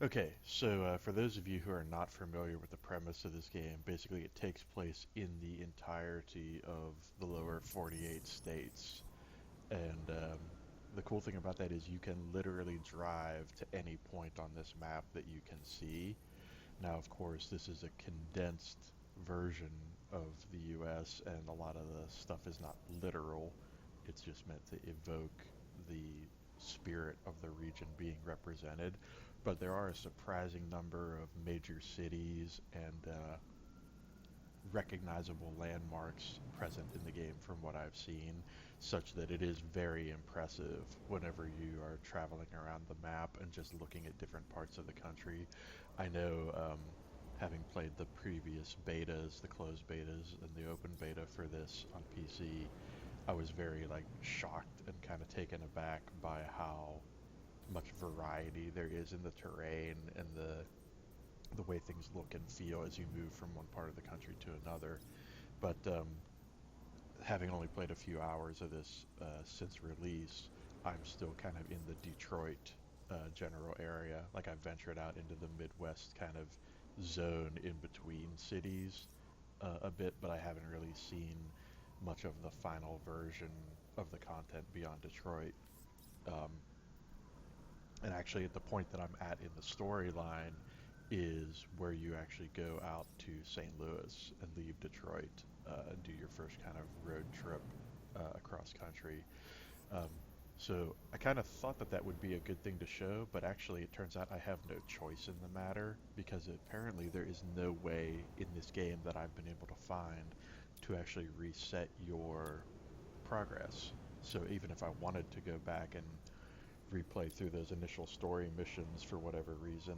Okay, so for those of you who are not familiar with the premise of this game, basically it takes place in the entirety of the lower 48 states. And the cool thing about that is you can literally drive to any point on this map that you can see. Now, of course, this is a condensed version of the US, and a lot of the stuff is not literal. It's just meant to evoke the spirit of the region being represented. But there are a surprising number of major cities and recognizable landmarks present in the game from what I've seen, such that it is very impressive whenever you are traveling around the map and just looking at different parts of the country. I know, having played the previous betas, the closed betas, and the open beta for this on PC, I was very like shocked and kind of taken aback by how much variety there is in the terrain and the way things look and feel as you move from one part of the country to another. But having only played a few hours of this since release, I'm still kind of in the Detroit general area. Like I've ventured out into the Midwest kind of zone in between cities a bit, but I haven't really seen much of the final version of the content beyond Detroit. Um, and actually, at the point that I'm at in the storyline is where you actually go out to St. Louis and leave Detroit and do your first kind of road trip across country. Um, so I kind of thought that that would be a good thing to show, but actually it turns out I have no choice in the matter because apparently there is no way in this game that I've been able to find to actually reset your progress. So even if I wanted to go back and replay through those initial story missions for whatever reason,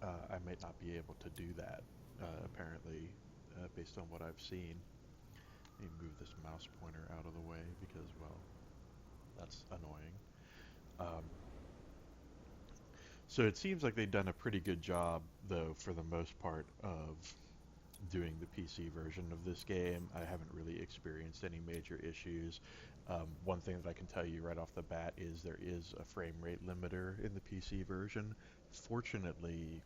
I might not be able to do that, apparently, based on what I've seen. Let me move this mouse pointer out of the way because, well, that's annoying. Um, so it seems like they've done a pretty good job, though, for the most part, of doing the PC version of this game. I haven't really experienced any major issues. One thing that I can tell you right off the bat is there is a frame rate limiter in the PC version. Fortunately,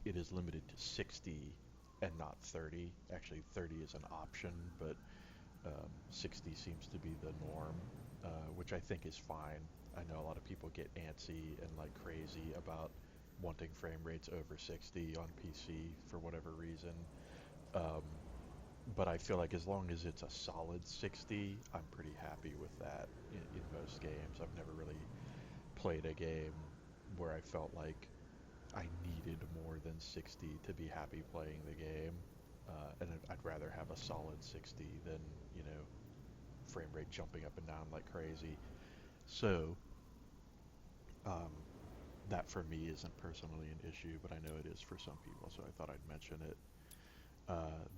it is limited to 60 and not 30. Actually, 30 is an option, but 60 seems to be the norm, which I think is fine. I know a lot of people get antsy and like crazy about wanting frame rates over 60 on PC for whatever reason. Um, but I feel like as long as it's a solid 60, I'm pretty happy with that in most games. I've never really played a game where I felt like I needed more than 60 to be happy playing the game. And I'd rather have a solid 60 than, you know, frame rate jumping up and down like crazy. So, um, that for me isn't personally an issue, but I know it is for some people, so I thought I'd mention it.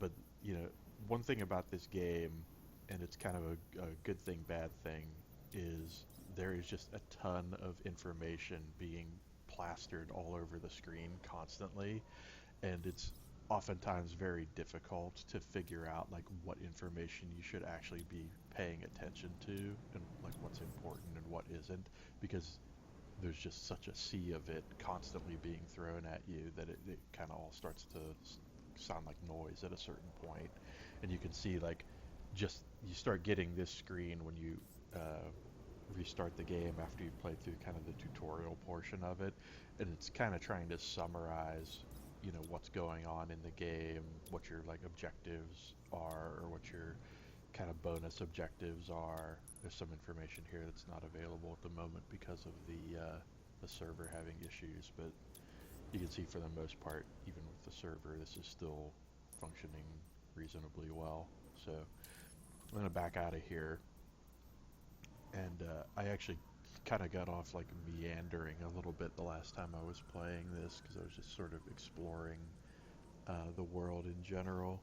But, you know, one thing about this game, and it's kind of a good thing, bad thing, is there is just a ton of information being plastered all over the screen constantly, and it's oftentimes very difficult to figure out like what information you should actually be paying attention to and like what's important and what isn't, because there's just such a sea of it constantly being thrown at you that it kind of all starts to sound like noise at a certain point. And you can see like just you start getting this screen when you uh, restart the game after you play through kind of the tutorial portion of it, and it's kind of trying to summarize, you know, what's going on in the game, what your like objectives are, or what your kind of bonus objectives are. There's some information here that's not available at the moment because of the server having issues, but you can see for the most part, even with the server, this is still functioning reasonably well. So I'm gonna back out of here, and I actually kind of got off like meandering a little bit the last time I was playing this because I was just sort of exploring the world in general.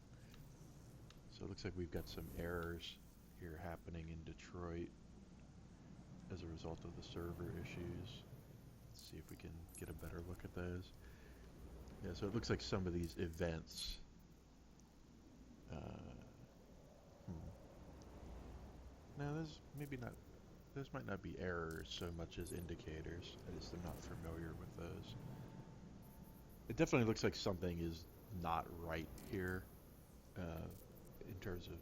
So it looks like we've got some errors here happening in Detroit as a result of the server issues. Let's see if we can get a better look at those. Yeah, so it looks like some of these events. Uh, hmm. No, there's maybe not. those might not be errors so much as indicators. I just am not familiar with those. It definitely looks like something is not right here uh, in terms of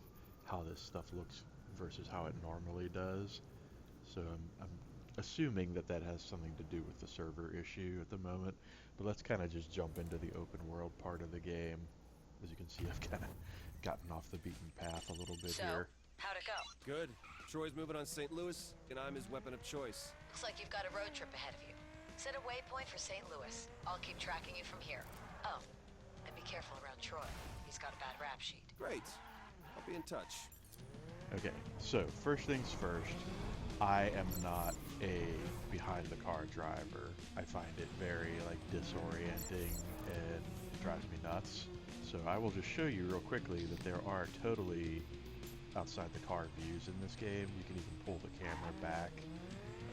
how this stuff looks versus how it normally does. So I'm assuming that that has something to do with the server issue at the moment. But let's kind of just jump into the open world part of the game. As you can see, I've kind of gotten off the beaten path a little bit So, here. how'd it go? Good. Troy's moving on St. Louis, and I'm his weapon of choice. Looks like you've got a road trip ahead of you. Set a waypoint for St. Louis. I'll keep tracking you from here. Oh, and be careful around Troy. He's got a bad rap sheet. Great. I'll be in touch. Okay, so first things first, I am not a behind the car driver. I find it very disorienting and it drives me nuts. So I will just show you real quickly that there are totally outside the car views in this game. You can even pull the camera back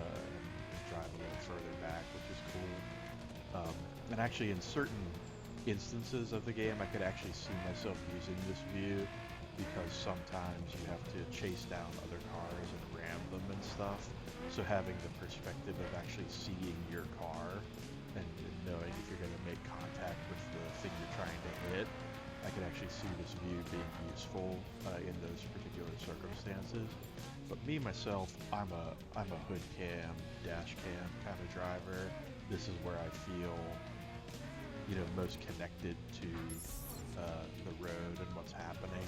and drive a little further back, which is cool. And actually in certain instances of the game, I could actually see myself using this view because sometimes you have to chase down other cars and ram them and stuff. So having the perspective of actually seeing your car and knowing if you're going to make contact with the thing you're trying to hit, I could actually see this view being useful in those particular circumstances. But me myself, I'm a hood cam, dash cam kind of driver. This is where I feel, most connected to the road and what's happening.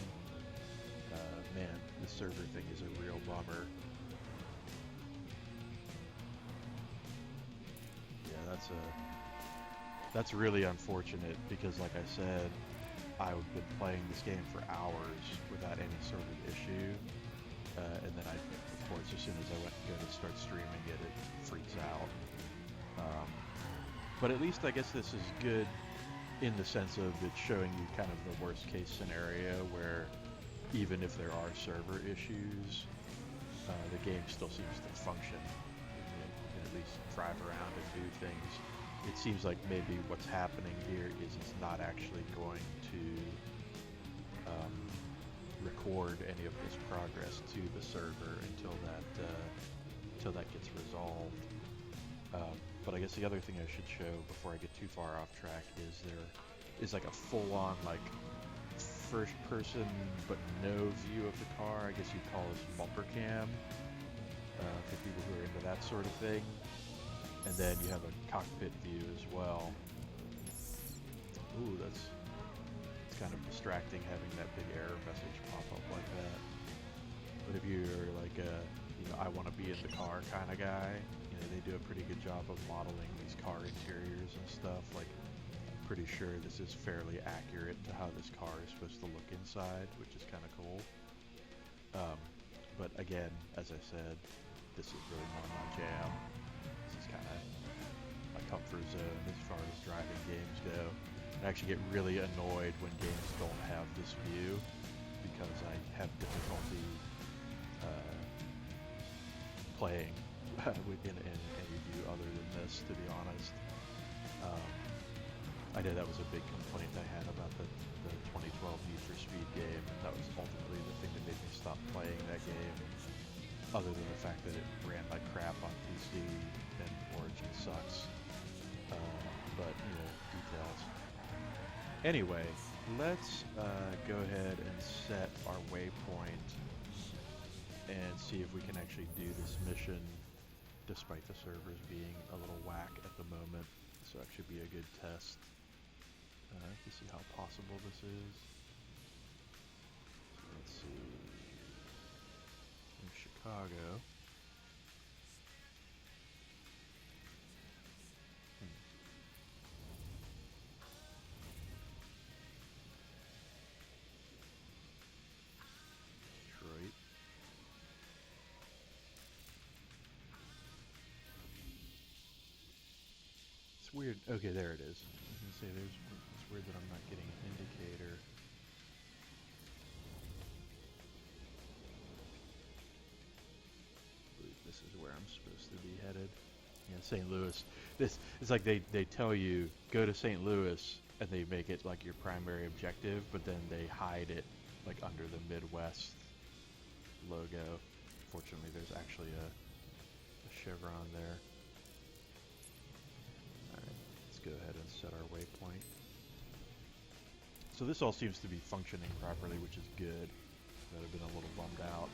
Man, the server thing is a real bummer. Yeah, that's really unfortunate because, like I said, I've been playing this game for hours without any sort of issue, and then of course, as soon as I go to start streaming it, it freaks out. But at least I guess this is good in the sense of it's showing you kind of the worst case scenario where even if there are server issues, the game still seems to function. You can at least drive around and do things. It seems like maybe what's happening here is it's not actually going to record any of this progress to the server until that gets resolved. But I guess the other thing I should show before I get too far off track is there is like a full-on first person but no view of the car. I guess you'd call this bumper cam for people who are into that sort of thing. And then you have a cockpit view as well. Ooh, it's kind of distracting having that big error message pop up like that. But if you're like I want to be in the car kind of guy, they do a pretty good job of modeling these car interiors and stuff. Like, I'm pretty sure this is fairly accurate to how this car is supposed to look inside, which is kind of cool. But again, as I said, this is really more my jam. This is kind of my comfort zone as far as driving games go. I actually get really annoyed when games don't have this view because I have difficulty playing in any view other than this, to be honest. I know that was a big complaint I had about the 2012 Need for Speed game, and that was ultimately the thing that made me stop playing that game, other than the fact that it ran like crap on PC and Origin sucks. But, details. Anyway, let's go ahead and set our waypoint and see if we can actually do this mission despite the servers being a little whack at the moment. So that should be a good test to see how possible this is. So let's see. In Chicago. Detroit. It's weird. Okay, there it is. I was gonna say it's weird that I'm not getting an indicator. I believe this is where I'm supposed to be headed. Yeah, St. Louis. It's like they tell you go to St. Louis and they make it like your primary objective, but then they hide it like under the Midwest logo. Fortunately, there's actually a a chevron there. Alright, let's go ahead and set our waypoint. So this all seems to be functioning properly, which is good. I'd have been a little bummed out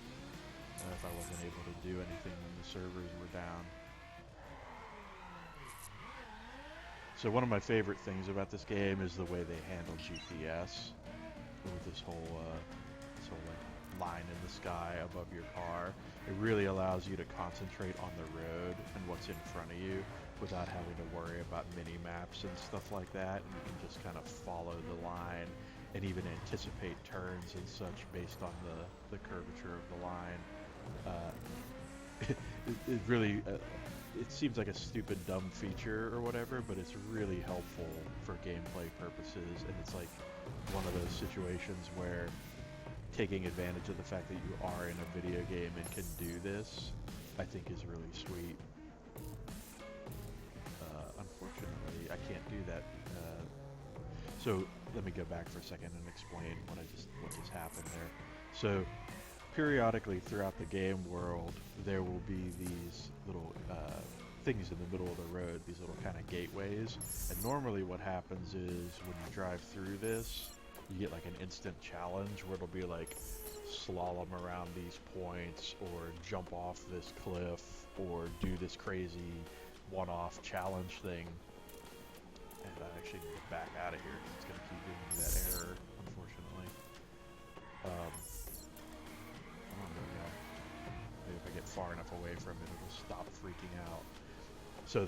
if I wasn't able to do anything when the servers were down. So one of my favorite things about this game is the way they handle GPS with this whole like line in the sky above your car. It really allows you to concentrate on the road and what's in front of you without having to worry about mini maps and stuff like that. And you can just kind of follow the line and even anticipate turns and such based on the curvature of the line. It really it seems like a stupid dumb feature or whatever, but it's really helpful for gameplay purposes, and it's like one of those situations where taking advantage of the fact that you are in a video game and can do this, I think is really sweet. Unfortunately, I can't do that. So let me go back for a second and explain what just happened there. So periodically throughout the game world, there will be these little things in the middle of the road, these little kind of gateways. And normally what happens is when you drive through this, you get like an instant challenge where it'll be like slalom around these points or jump off this cliff or do this crazy one-off challenge thing. And I actually need to get back out of here because it's going to keep giving me that error, unfortunately. I don't know yet. Maybe if I get far enough away from it, it'll stop freaking out. So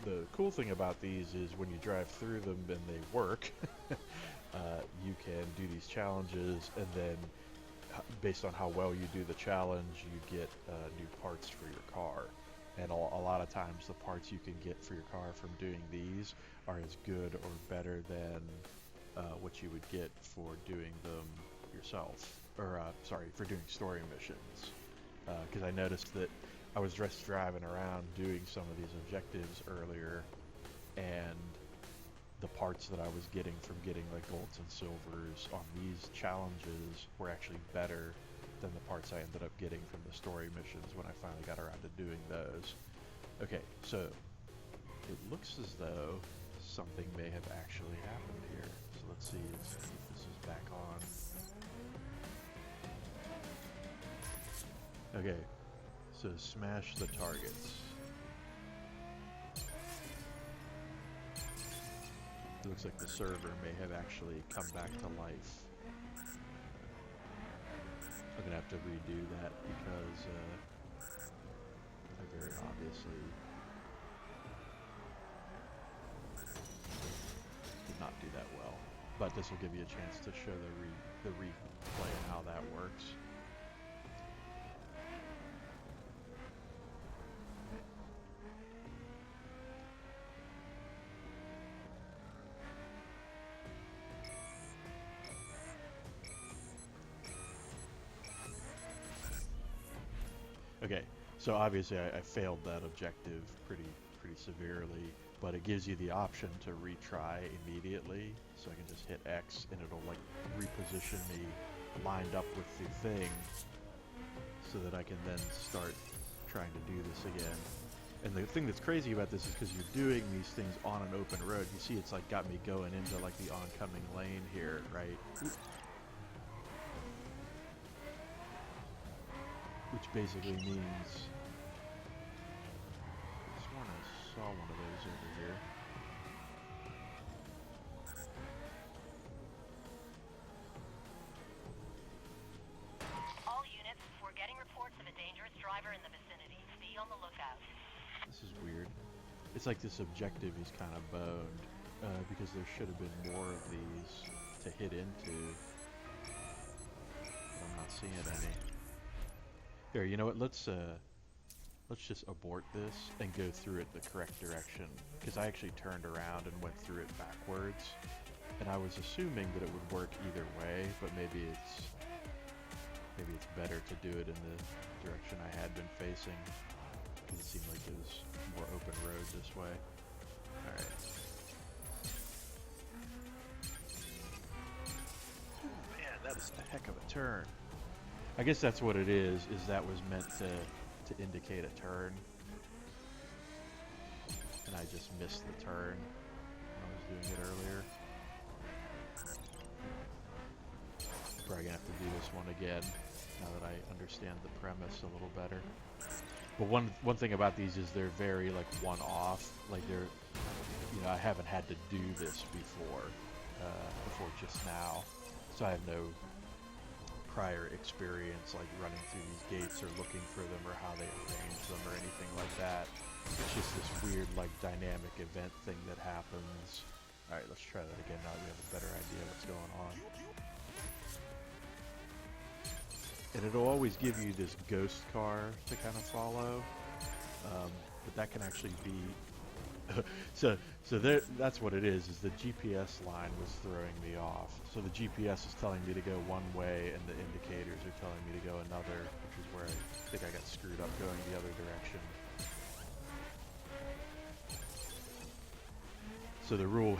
the cool thing about these is when you drive through them and they work, you can do these challenges, and then based on how well you do the challenge, you get new parts for your car. And a lot of times the parts you can get for your car from doing these are as good or better than what you would get for doing them yourself, or sorry, for doing story missions. Because I noticed that I was just driving around doing some of these objectives earlier, and the parts that I was getting from getting like golds and silvers on these challenges were actually better than the parts I ended up getting from the story missions when I finally got around to doing those. Okay, so it looks as though something may have actually happened here. So let's see if this is back on. Okay, so smash the targets. It looks like the server may have actually come back to life. I'm gonna have to redo that because I very obviously did not do that well. But this will give you a chance to show the replay and how that works. Okay, so obviously I failed that objective pretty severely, but it gives you the option to retry immediately. So I can just hit X and it'll like reposition me lined up with the thing so that I can then start trying to do this again. And the thing that's crazy about this is because you're doing these things on an open road. You see it's like got me going into like the oncoming lane here, right? Which basically means, I sworn I saw one of those over here. All units, we're getting reports of a dangerous driver in the vicinity. Be on the lookout. This is weird. It's like this objective is kind of boned, because there should have been more of these to hit into. But I'm not seeing any. Here, you know what? Let's just abort this and go through it the correct direction, because I actually turned around and went through it backwards, and I was assuming that it would work either way, but maybe it's better to do it in the direction I had been facing, because it seemed like it was more open road this way. All right. Oh man, that is a heck of a turn. I guess that's what it is that was meant to indicate a turn. I just missed the turn when I was doing it earlier. Probably gonna have to do this one again now that I understand the premise a little better. But one thing about these is they're very like one-off. Like they're, I haven't had to do this before just now, so I have no prior experience like running through these gates or looking for them or how they arrange them or anything like that. It's just this weird like dynamic event thing that happens. All right, let's try that again now that we have a better idea what's going on. And it'll always give you this ghost car to kind of follow, but that can actually be so that's what it is the GPS line was throwing me off. So the GPS is telling me to go one way and the indicators are telling me to go another, which is where I think I got screwed up going the other direction. So the rule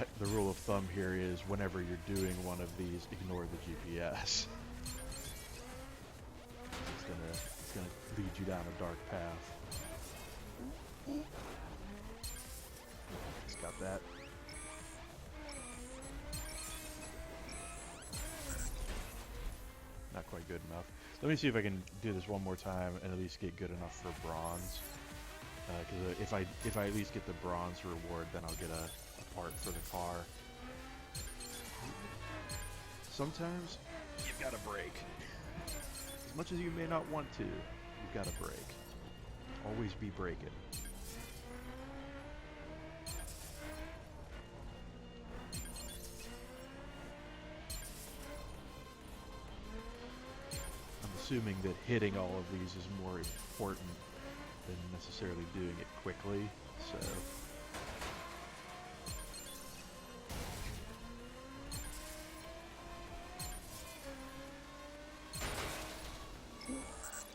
of thumb here is whenever you're doing one of these, ignore the GPS. It's gonna lead you down a dark path. Just got that. Not quite good enough. Let me see if I can do this one more time and at least get good enough for bronze. Because if I at least get the bronze reward, then I'll get a part for the car. Sometimes you've got to brake. As much as you may not want to, you've got to brake. Always be braking. I'm assuming that hitting all of these is more important than necessarily doing it quickly, so...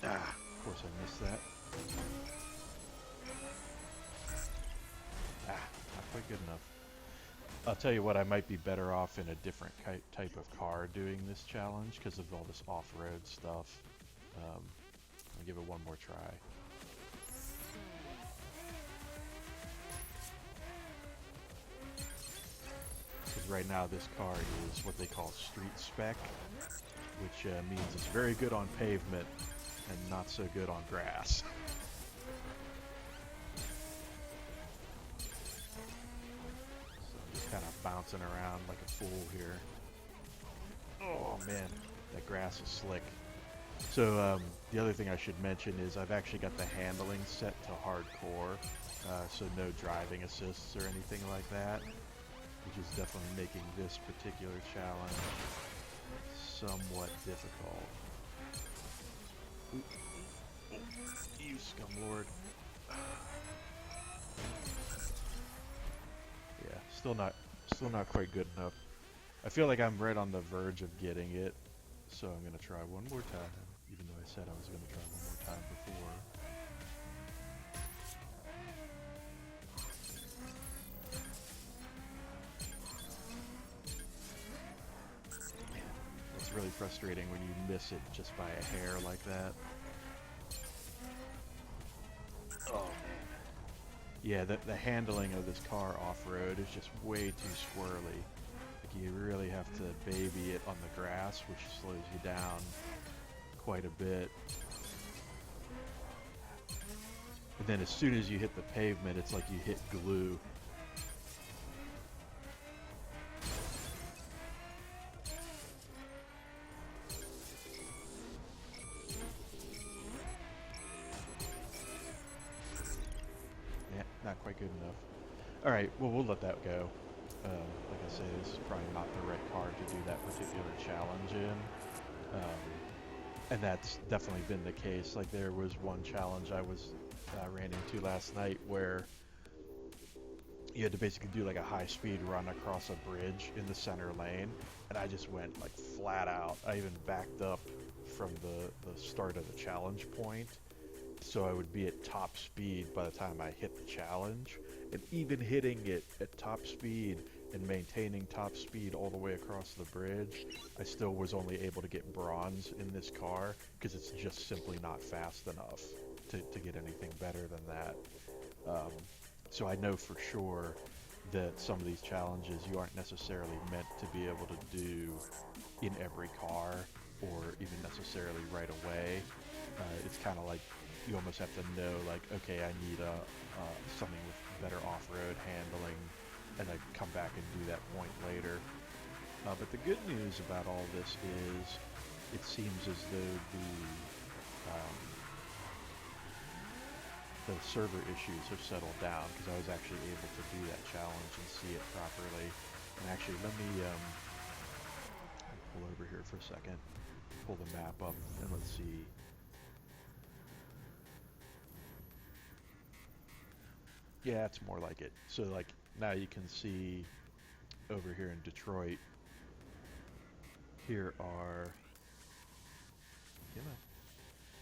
of course I missed that. Not quite good enough. I'll tell you what, I might be better off in a different type of car doing this challenge because of all this off-road stuff. I'll give it one more try. Because right now this car is what they call street spec, which means it's very good on pavement and not so good on grass. So I'm just kind of bouncing around like a fool here. Oh man, that grass is slick. So the other thing I should mention is I've actually got the handling set to hardcore, so no driving assists or anything like that, which is definitely making this particular challenge somewhat difficult. Ooh. You scumlord. Yeah, still not quite good enough. I feel like I'm right on the verge of getting it, so I'm gonna try one more time, even though I said I was gonna try one more time before. It's really frustrating when you miss it just by a hair like that. Oh man. Yeah, the handling of this car off-road is just way too squirrely. Like you really have to baby it on the grass, which slows you down quite a bit. And then as soon as you hit the pavement, it's like you hit glue. Not quite good enough. Alright, well we'll let that go. Like I say, this is probably not the right car to do that particular challenge in. And that's definitely been the case. Like there was one challenge I ran into last night where you had to basically do like a high-speed run across a bridge in the center lane, and I just went like flat out. I even backed up from the start of the challenge point, so I would be at top speed by the time I hit the challenge. And even hitting it at top speed and maintaining top speed all the way across the bridge, I still was only able to get bronze in this car because it's just simply not fast enough to get anything better than that. So I know for sure that some of these challenges you aren't necessarily meant to be able to do in every car or even necessarily right away. It's kind of like you almost have to know, like, okay, I need something with better off-road handling, and I come back and do that point later. But the good news about all this is it seems as though the server issues have settled down, because I was actually able to do that challenge and see it properly. And actually, let me pull over here for a second, pull the map up, and let's see. Yeah, it's more like it. So like now you can see over here in Detroit, here are, you know,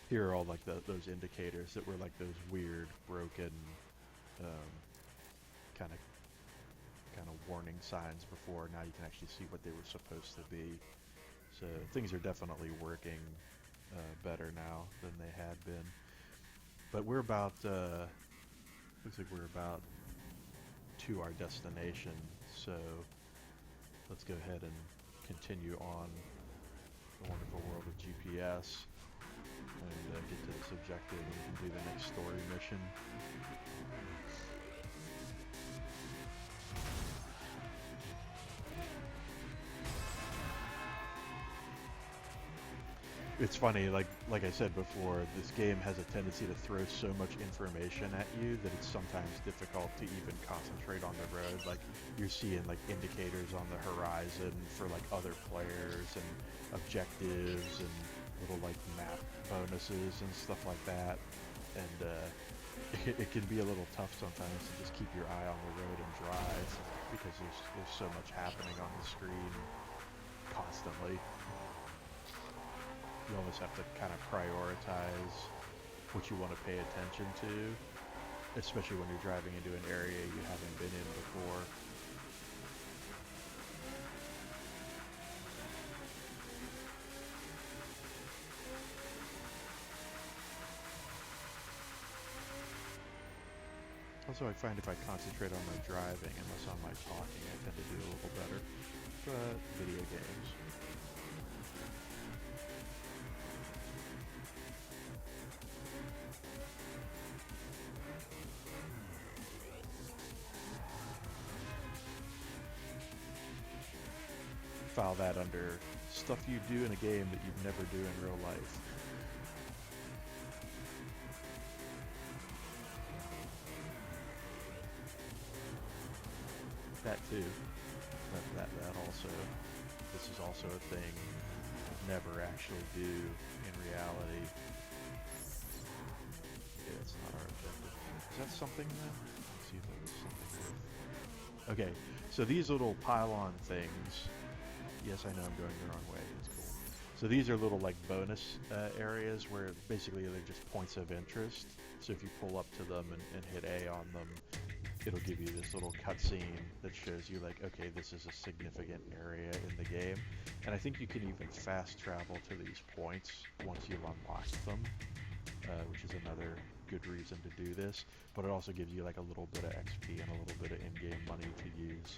here are all like those indicators that were like those weird broken kind of warning signs before. Now you can actually see what they were supposed to be. So things are definitely working better now than they had been. But we're about, looks like we're about to our destination. So let's go ahead and continue on the wonderful world of GPS and get to this objective and do the next story mission. It's funny, like I said before, this game has a tendency to throw so much information at you that it's sometimes difficult to even concentrate on the road. Like, you're seeing like indicators on the horizon for like other players and objectives and little like map bonuses and stuff like that. And it can be a little tough sometimes to just keep your eye on the road and drive, because there's so much happening on the screen constantly. You almost have to kind of prioritize what you want to pay attention to, especially when you're driving into an area you haven't been in before. Also, I find if I concentrate on my driving and less on my talking, I tend to do a little better. But video games. File that under stuff you do in a game that you'd never do in real life. That too. That also. This is also a thing you'd never actually do in reality. Yeah, it's not our objective. Is that something then? Let's see if that was something worth. Okay, so these little pylon things. Yes, I know I'm going the wrong way. It's cool. So these are little like bonus areas where basically they're just points of interest. So if you pull up to them and hit A on them, it'll give you this little cutscene that shows you like, okay, this is a significant area in the game. And I think you can even fast travel to these points once you've unlocked them, which is another good reason to do this. But it also gives you like a little bit of XP and a little bit of in-game money to use.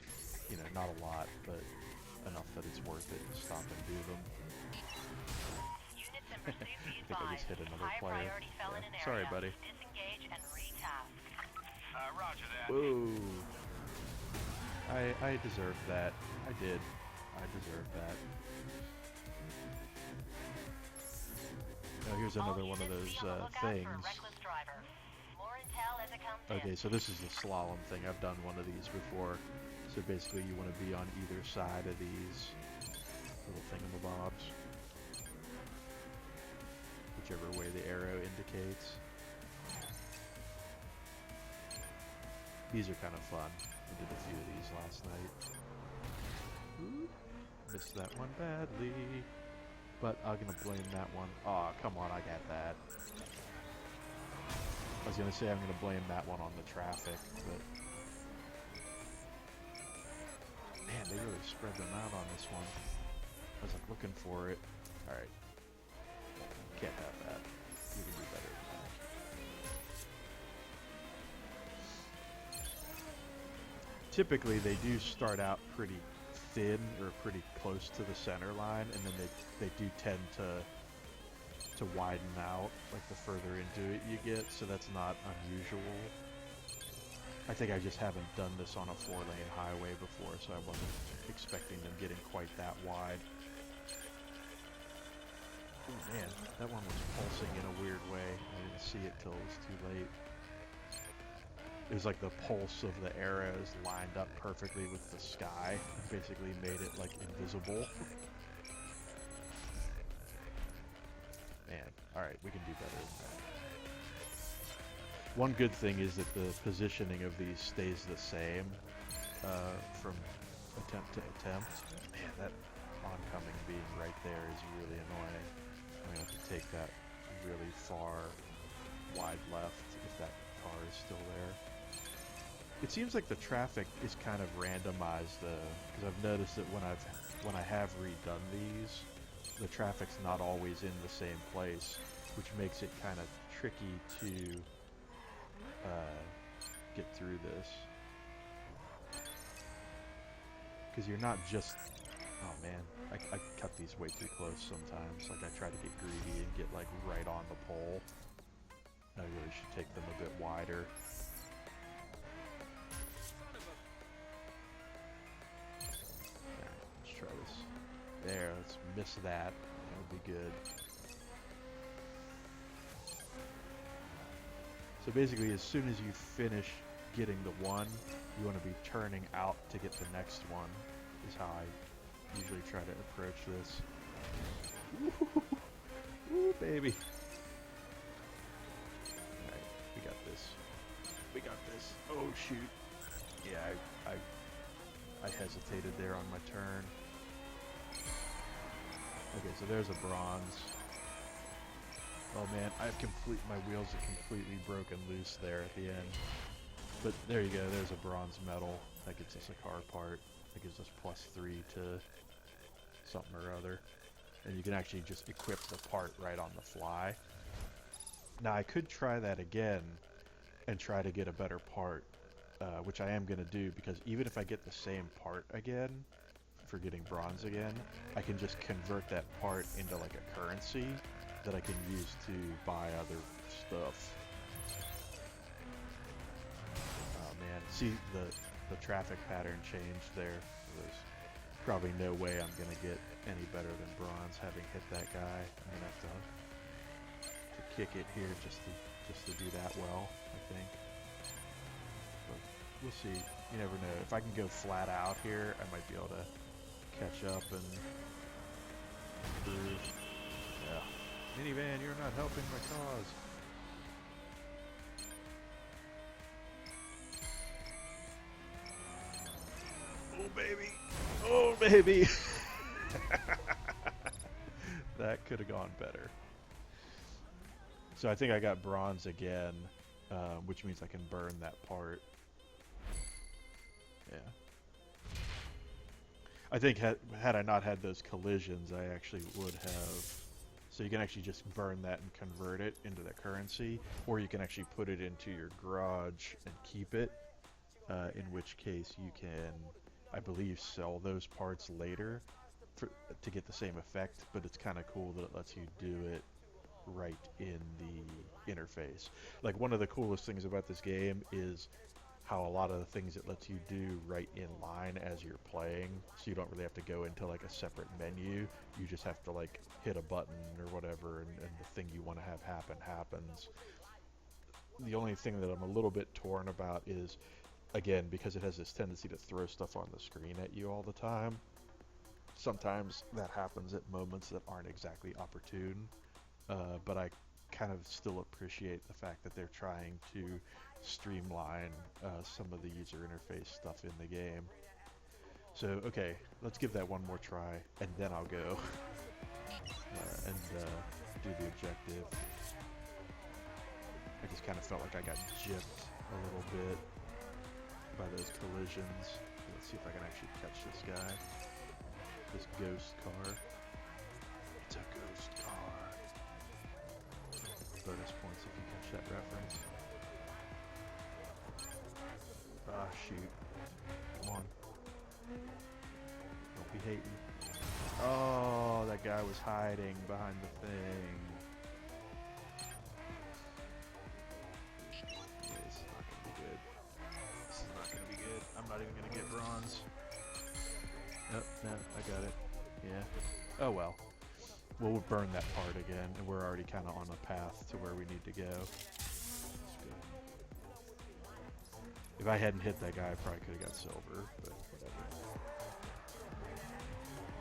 You know, not a lot, but enough that it's worth it to stop and do them. Units in pursuit, be I think I just hit another High player. priority felon in Sorry, area. buddy. Disengage and retask. Roger that. Whoa. I deserved that. I did. I deserved that. Now here's another one of those things. Okay, so this is the slalom thing. I've done one of these before. So basically you want to be on either side of these little thingamabobs. Whichever way the arrow indicates. These are kind of fun. I did a few of these last night. Ooh, missed that one badly. But I'm going to blame that one. Aw, come on, I got that. I was going to say I'm going to blame that one on the traffic, but... Man, they really spread them out on this one. I was like looking for it. Alright. Can't have that. We can do better than that. typically they do start out pretty thin or pretty close to the center line, and then they do tend to widen out like the further into it you get, so that's not unusual. I think I just haven't done this on a 4-lane highway before, so I wasn't expecting them getting quite that wide. Oh man, that one was pulsing in a weird way. I didn't see it till it was too late. It was like the pulse of the arrows lined up perfectly with the sky and basically made it like invisible. Man, alright, we can do better than that. One good thing is that the positioning of these stays the same from attempt to attempt. Man, that oncoming being right there is really annoying. I'm going to have to take that really far wide left if that car is still there. It seems like the traffic is kind of randomized though, because I've noticed that when I have redone these, the traffic's not always in the same place, which makes it kind of tricky to get through this. Because you're not just... Oh man, I cut these way too close sometimes. Like I try to get greedy and get like right on the pole. I really should take them a bit wider. Alright, let's try this. There, let's miss that. That would be good. So basically, as soon as you finish getting the one, you want to be turning out to get the next one, is how I usually try to approach this. Ooh, baby. Alright, we got this. We got this. Oh, shoot. Yeah, I hesitated there on my turn. Okay, so there's a bronze. Oh man, my wheels are completely broken loose there at the end. But there you go, there's a bronze medal. That gets us a car part. That gives us +3 to something or other. And you can actually just equip the part right on the fly. Now I could try that again and try to get a better part, which I am going to do, because even if I get the same part again, for getting bronze again, I can just convert that part into like a currency that I can use to buy other stuff. Oh man, see the traffic pattern changed there. There's probably no way I'm gonna get any better than bronze having hit that guy. I'm gonna have to kick it here just to do that well, I think. But we'll see. You never know. If I can go flat out here, I might be able to catch up and improve. Yeah. Minivan, you're not helping my cause. Oh baby! Oh baby! That could have gone better. So I think I got bronze again, which means I can burn that part. Yeah. I think had I not had those collisions, I actually would have. So you can actually just burn that and convert it into the currency, or you can actually put it into your garage and keep it, in which case you can, I believe, sell those parts later to get the same effect, but it's kind of cool that it lets you do it right in the interface. Like, one of the coolest things about this game is how a lot of the things it lets you do right in line as you're playing, so you don't really have to go into like a separate menu. You just have to like hit a button or whatever, and the thing you want to have happen happens. The only thing that I'm a little bit torn about is, again, because it has this tendency to throw stuff on the screen at you all the time, sometimes that happens at moments that aren't exactly opportune, but I kind of still appreciate the fact that they're trying to streamline some of the user interface stuff in the game. So, okay, let's give that one more try, and then I'll go and do the objective. I just kind of felt like I got gypped a little bit by those collisions. Let's see if I can actually catch this guy. This ghost car. It's a ghost car. Bonus points if you catch that reference. Ah, shoot. Don't be hating. Oh, that guy was hiding behind the thing. Yeah, this is not gonna be good. This is not gonna be good. I'm not even gonna get bronze. Nope, no, I got it. Yeah. Oh well. We'll burn that part again, and we're already kind of on a path to where we need to go. If I hadn't hit that guy, I probably could have got silver, but whatever.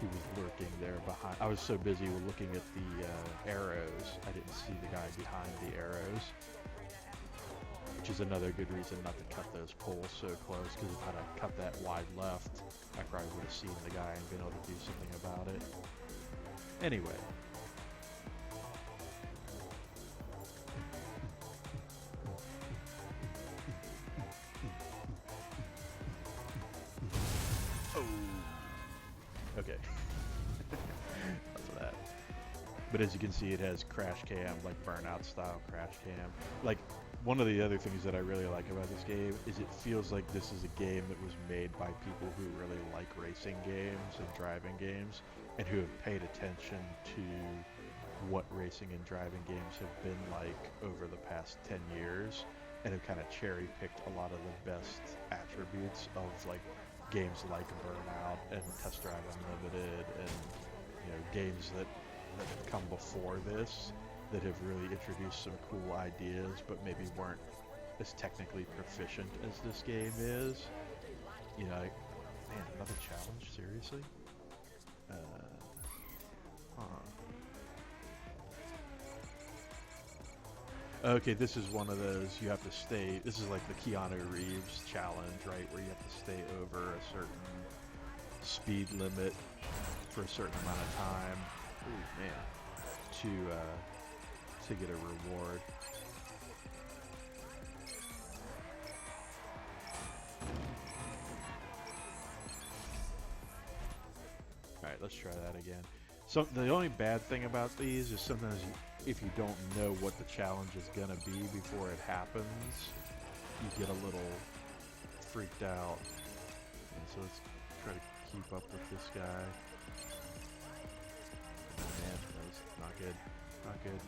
He was lurking there behind. I was so busy with looking at the arrows, I didn't see the guy behind the arrows. Which is another good reason not to cut those poles so close, because if I'd have cut that wide left, I probably would have seen the guy and been able to do something about it. Anyway. Oh. Okay. That's that. But as you can see, it has crash cam, like burnout style crash cam. Like, one of the other things that I really like about this game is it feels like this is a game that was made by people who really like racing games and driving games, and who have paid attention to what racing and driving games have been like over the past 10 years, and have kind of cherry-picked a lot of the best attributes of like games like Burnout and Test Drive Unlimited, and games that have come before this that have really introduced some cool ideas, but maybe weren't as technically proficient as this game is. Man, another challenge? Seriously? Okay, this is one of those you have to stay. This is like the Keanu Reeves challenge, right? Where you have to stay over a certain speed limit for a certain amount of time. Ooh, man. To get a reward. Alright, let's try that again. So the only bad thing about these is sometimes if you don't know what the challenge is gonna be before it happens, you get a little freaked out. And so let's try to keep up with this guy. Oh man, that was not good. Not good.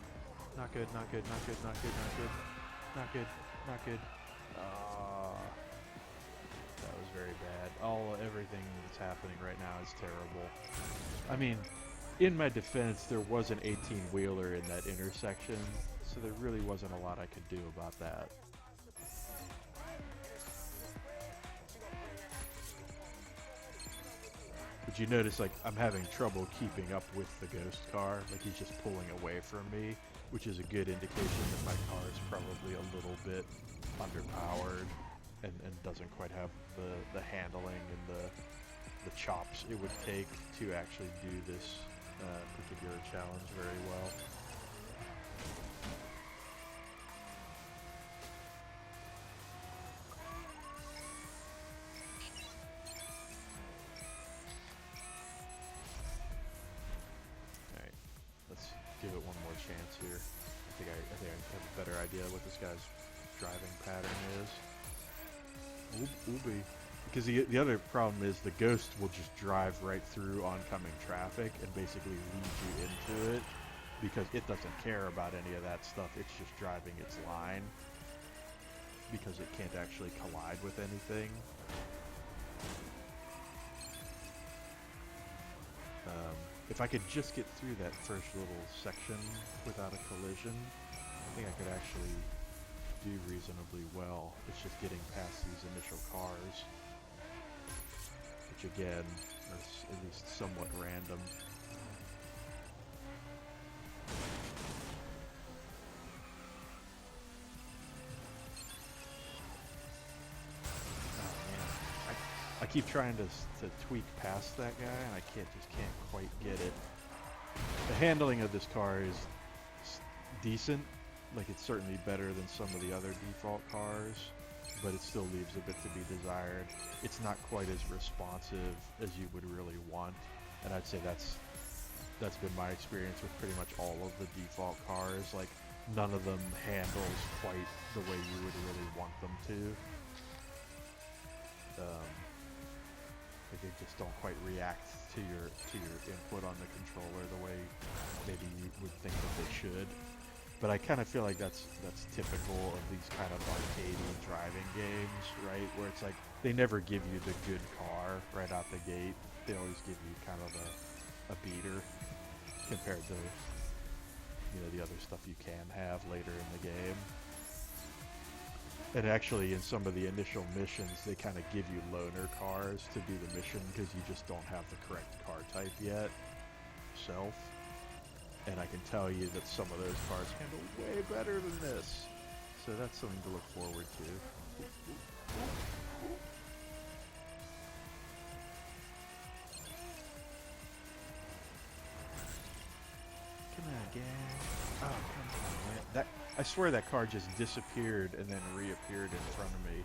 Not good, not good, not good, not good, not good. Not good, not good. That was very bad. Everything that's happening right now is terrible. I mean, in my defense, there was an 18-wheeler in that intersection, so there really wasn't a lot I could do about that. But you notice, like, I'm having trouble keeping up with the ghost car. Like, he's just pulling away from me, which is a good indication that my car is probably a little bit underpowered and doesn't quite have the handling and the chops it would take to actually do this particular challenge very well. Alright, let's give it one more chance here. I think I have a better idea what this guy's driving pattern is. Ooh, because the other problem is the ghost will just drive right through oncoming traffic and basically lead you into it, because it doesn't care about any of that stuff. It's just driving its line because it can't actually collide with anything. If I could just get through that first little section without a collision, I think I could actually do reasonably well. It's just getting past these initial cars, which again are at least somewhat random. Oh man, I keep trying to tweak past that guy, and I can't quite get it. The handling of this car is decent. Like, it's certainly better than some of the other default cars, but it still leaves a bit to be desired. It's not quite as responsive as you would really want, and I'd say that's been my experience with pretty much all of the default cars. Like, none of them handles quite the way you would really want them to. Like don't quite react to your input on the controller the way maybe you would think that they should. But I kind of feel like that's typical of these kind of arcadey driving games, right? Where it's like they never give you the good car right out the gate. They always give you kind of a beater compared to, you know, the other stuff you can have later in the game. And actually, in some of the initial missions, they kind of give you loaner cars to do the mission because you just don't have the correct car type yet yourself. And I can tell you that some of those cars handle way better than this. So that's something to look forward to. Come on, gang. Oh, come on, man. I swear that car just disappeared and then reappeared in front of me.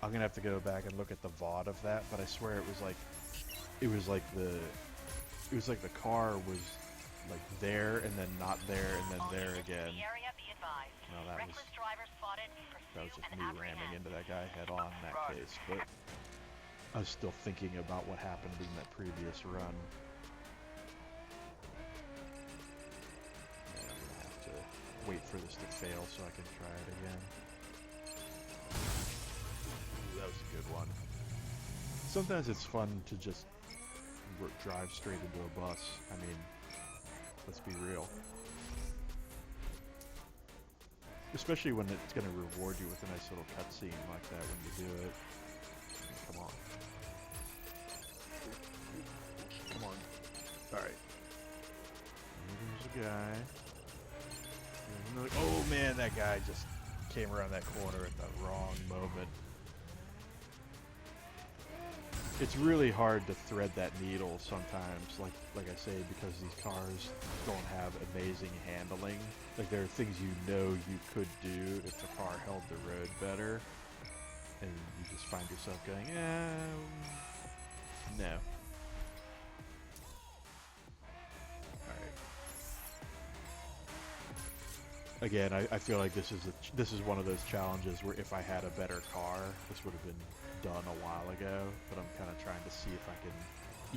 I'm gonna have to go back and look at the VOD of that, but I swear it was like the car was like there and then not there and then there again. No, that was just me ramming into that guy head on in that case, but I was still thinking about what happened in that previous run. And I'm gonna have to wait for this to fail so I can try it again. Ooh, that was a good one. Sometimes it's fun to just drive straight into a bus. I mean, let's be real. Especially when it's going to reward you with a nice little cutscene like that when you do it. Come on. Come on. Alright. There's a guy. There's another. Oh man, that guy just came around that corner at the wrong moment. It's really hard to thread that needle sometimes, like I say, because these cars don't have amazing handling. Like, there are things you know you could do if the car held the road better, and you just find yourself going, no. Alright. Again, I feel like this is one of those challenges where if I had a better car, this would have been done a while ago, but I'm kind of trying to see if I can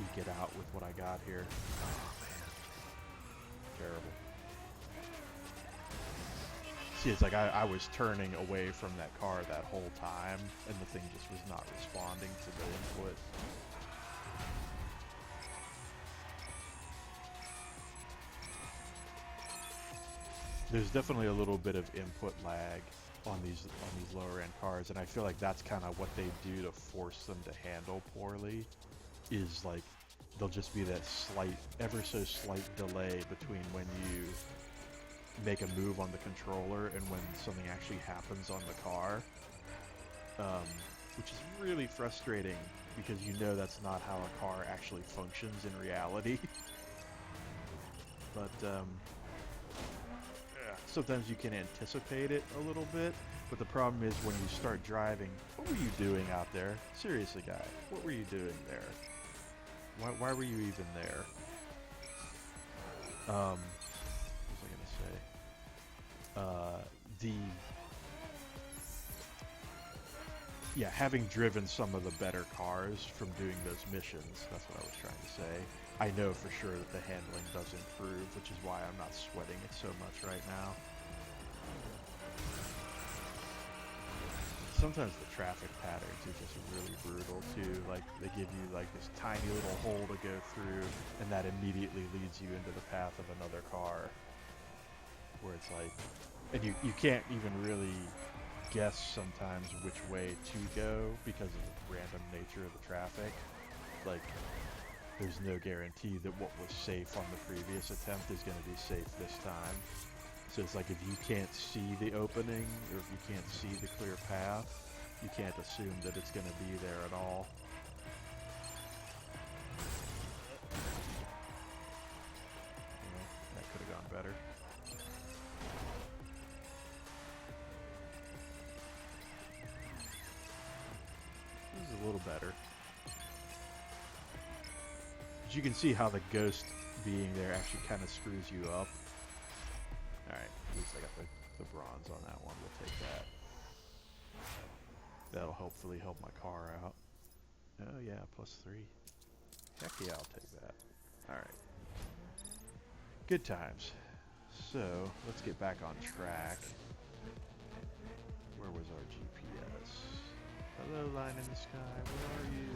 eke it out with what I got here. Oh man, terrible. See, it's like I was turning away from that car that whole time, and the thing just was not responding to the input. There's definitely a little bit of input lag on these lower end cars, and I feel like that's kind of what they do to force them to handle poorly, is like there'll just be that slight, ever so slight delay between when you make a move on the controller and when something actually happens on the car, which is really frustrating because you know that's not how a car actually functions in reality. But sometimes you can anticipate it a little bit, but the problem is when you start driving, what were you doing out there? Seriously, guy, what were you doing there? Why were you even there? What was I gonna say? Having driven some of the better cars from doing those missions, that's what I was trying to say. I know for sure that the handling does improve, which is why I'm not sweating it so much right now. Sometimes the traffic patterns are just really brutal too. Like, they give you like this tiny little hole to go through, and that immediately leads you into the path of another car. Where it's like, and you can't even really guess sometimes which way to go because of the random nature of the traffic. Like, there's no guarantee that what was safe on the previous attempt is going to be safe this time. So it's like, if you can't see the opening, or if you can't see the clear path, you can't assume that it's going to be there at all. That could have gone better. This is a little better. But you can see how the ghost being there actually kind of screws you up. Alright, at least I got the bronze on that one. We'll take that. That'll hopefully help my car out. Oh yeah, +3. Heck yeah, I'll take that. Alright. Good times. So, let's get back on track. Where was our GPS? Hello, line in the sky. Where are you?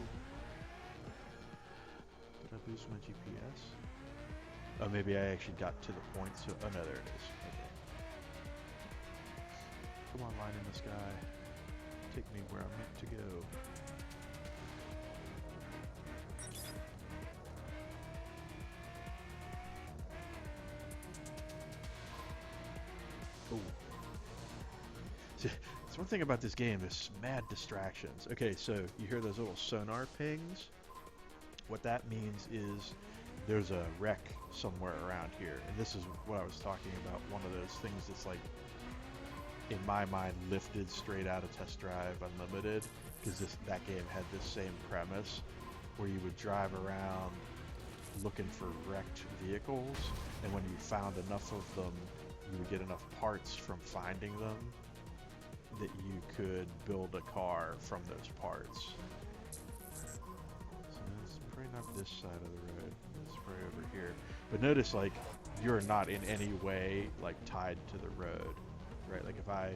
Did I lose my GPS? Oh, maybe I actually got to the point, so... Oh, no, there it is. Okay. Come on, line in the sky. Take me where I'm meant to go. Oh. It's one thing about this game, there's mad distractions. Okay, so you hear those little sonar pings? What that means is there's a wreck somewhere around here. And this is what I was talking about, one of those things that's like, in my mind, lifted straight out of Test Drive Unlimited, because that game had this same premise, where you would drive around looking for wrecked vehicles, and when you found enough of them, you would get enough parts from finding them that you could build a car from those parts. So it's probably not this side of the road. It's probably over here. But notice, like, you're not in any way, like, tied to the road, right? Like, if I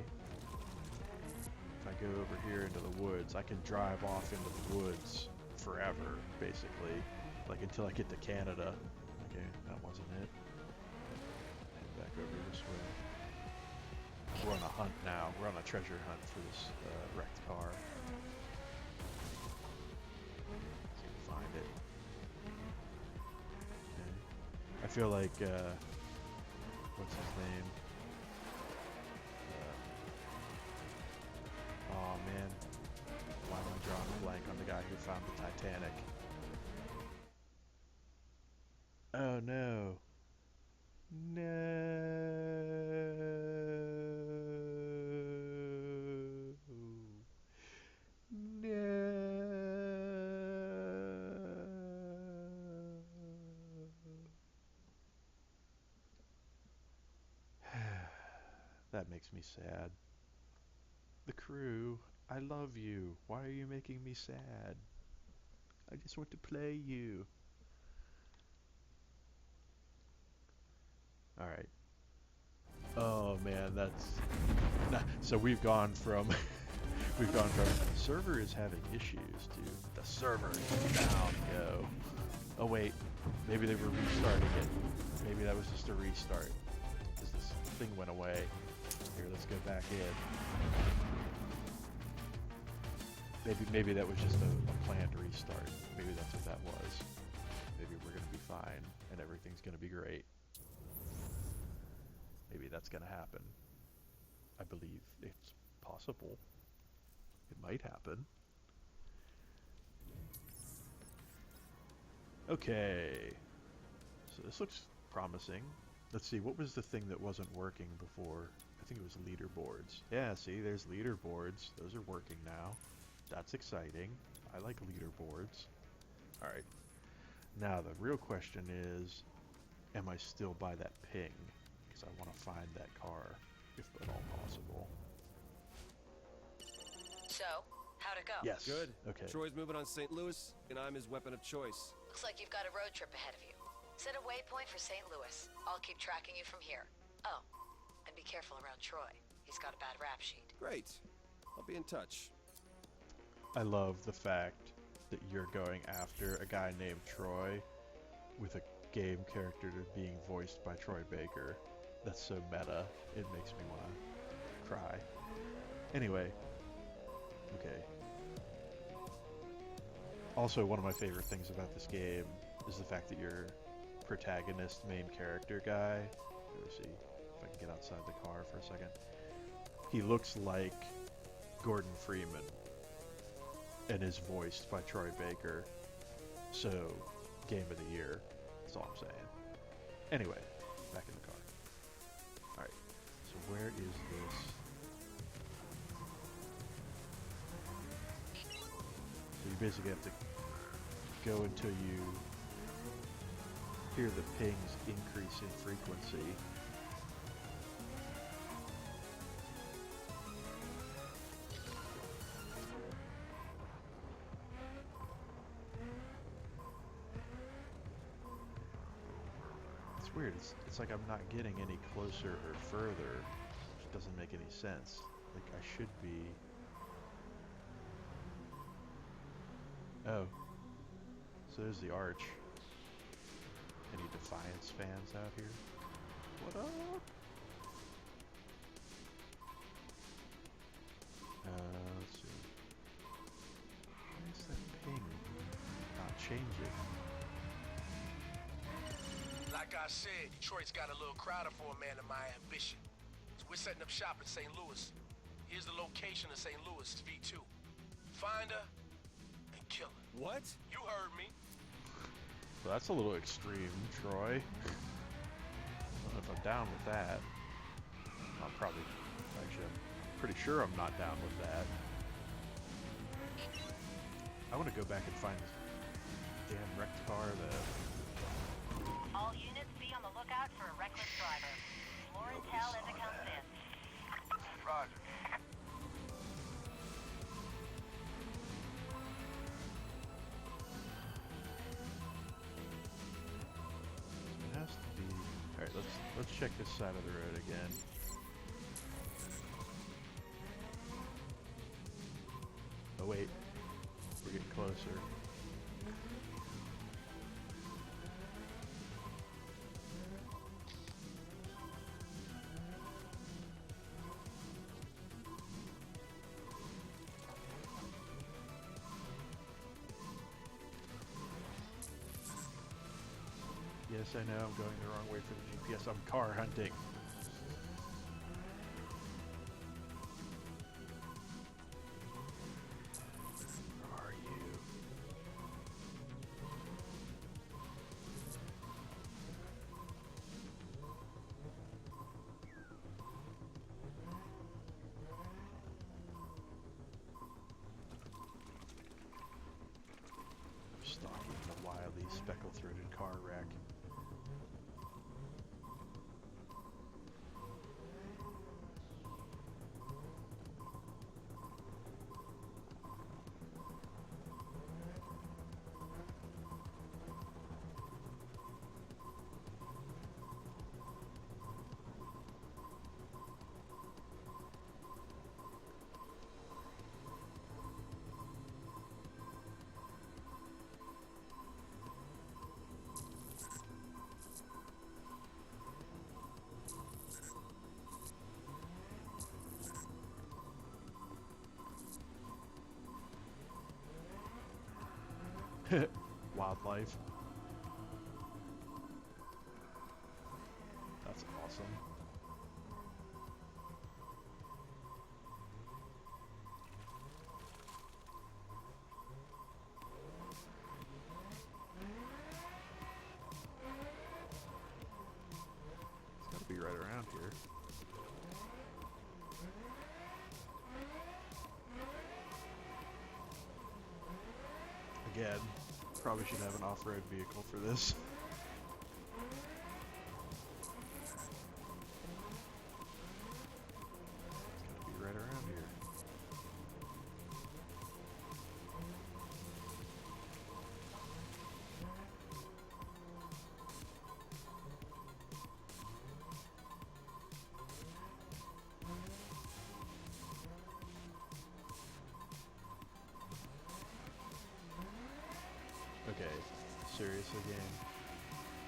go over here into the woods, I can drive off into the woods forever, basically, like, until I get to Canada. Okay, that wasn't it. Head back over this way. We're on a hunt now. We're on a treasure hunt for this wrecked car. See if we can find it. Okay. I feel like, what's his name? Oh man, why am I drawing a blank on the guy who found the Titanic? Oh no. That makes me sad. The crew, I love you. Why are you making me sad? I just want to play you. Alright. Oh man, that's... So we've gone from... we've gone from the server is having issues to the server is down, go. Oh wait, maybe they were restarting it. Maybe that was just a restart. Because this thing went away. Here, let's go back in. Maybe that was just a planned restart. Maybe that's what that was. Maybe we're gonna be fine and everything's gonna be great. Maybe that's gonna happen. I believe it's possible. It might happen. Okay. So this looks promising. Let's see, what was the thing that wasn't working before? I think it was leaderboards. Yeah, see, there's leaderboards. Those are working now. That's exciting. I like leaderboards. Alright. Now, the real question is, am I still by that ping? Because I want to find that car, if at all possible. So, how'd it go? Yes. Good. Okay. Troy's moving on St. Louis, and I'm his weapon of choice. Looks like you've got a road trip ahead of you. Set a waypoint for St. Louis. I'll keep tracking you from here. Oh, and be careful around Troy. He's got a bad rap sheet. Great. I'll be in touch. I love the fact that you're going after a guy named Troy with a game character being voiced by Troy Baker. That's so meta. It makes me want to cry. Anyway. Okay. Also, one of my favorite things about this game is the fact that your protagonist, main character guy, let's see if I can get outside the car for a second. He looks like Gordon Freeman and is voiced by Troy Baker. So, game of the year. That's all I'm saying. Anyway, back in the car. Alright, so where is this? So you basically have to go until you hear the pings increase in frequency. weird. It's like I'm not getting any closer or further, which doesn't make any sense. Like I should be. Oh, so there's the arch. Any Defiance fans out here? What up? Let's see. Why is that ping not change it? Like I said, Detroit's got a little crowded for a man of my ambition. So we're setting up shop in St. Louis. Here's the location of St. Louis V2. Find her and kill her. What? You heard me. Well, that's a little extreme, Troy. I don't know if I'm down with that. I'm probably, actually, I'm pretty sure I'm not down with that. I want to go back and find this damn wrecked car that... All units be on the lookout for a reckless driver. Floor intel as it comes in. Roger. It has to be... Alright, let's check this side of the road again. Oh wait, we're getting closer. Yes, I know, I'm going the wrong way for the GPS. I'm car hunting. Where are you? I'm stalking the wily speckle-throated car wreck. Wildlife. That's awesome. It's gotta be right around here. Again, probably should have an off-road vehicle for this. It's gotta be right around here. Okay, seriously, game?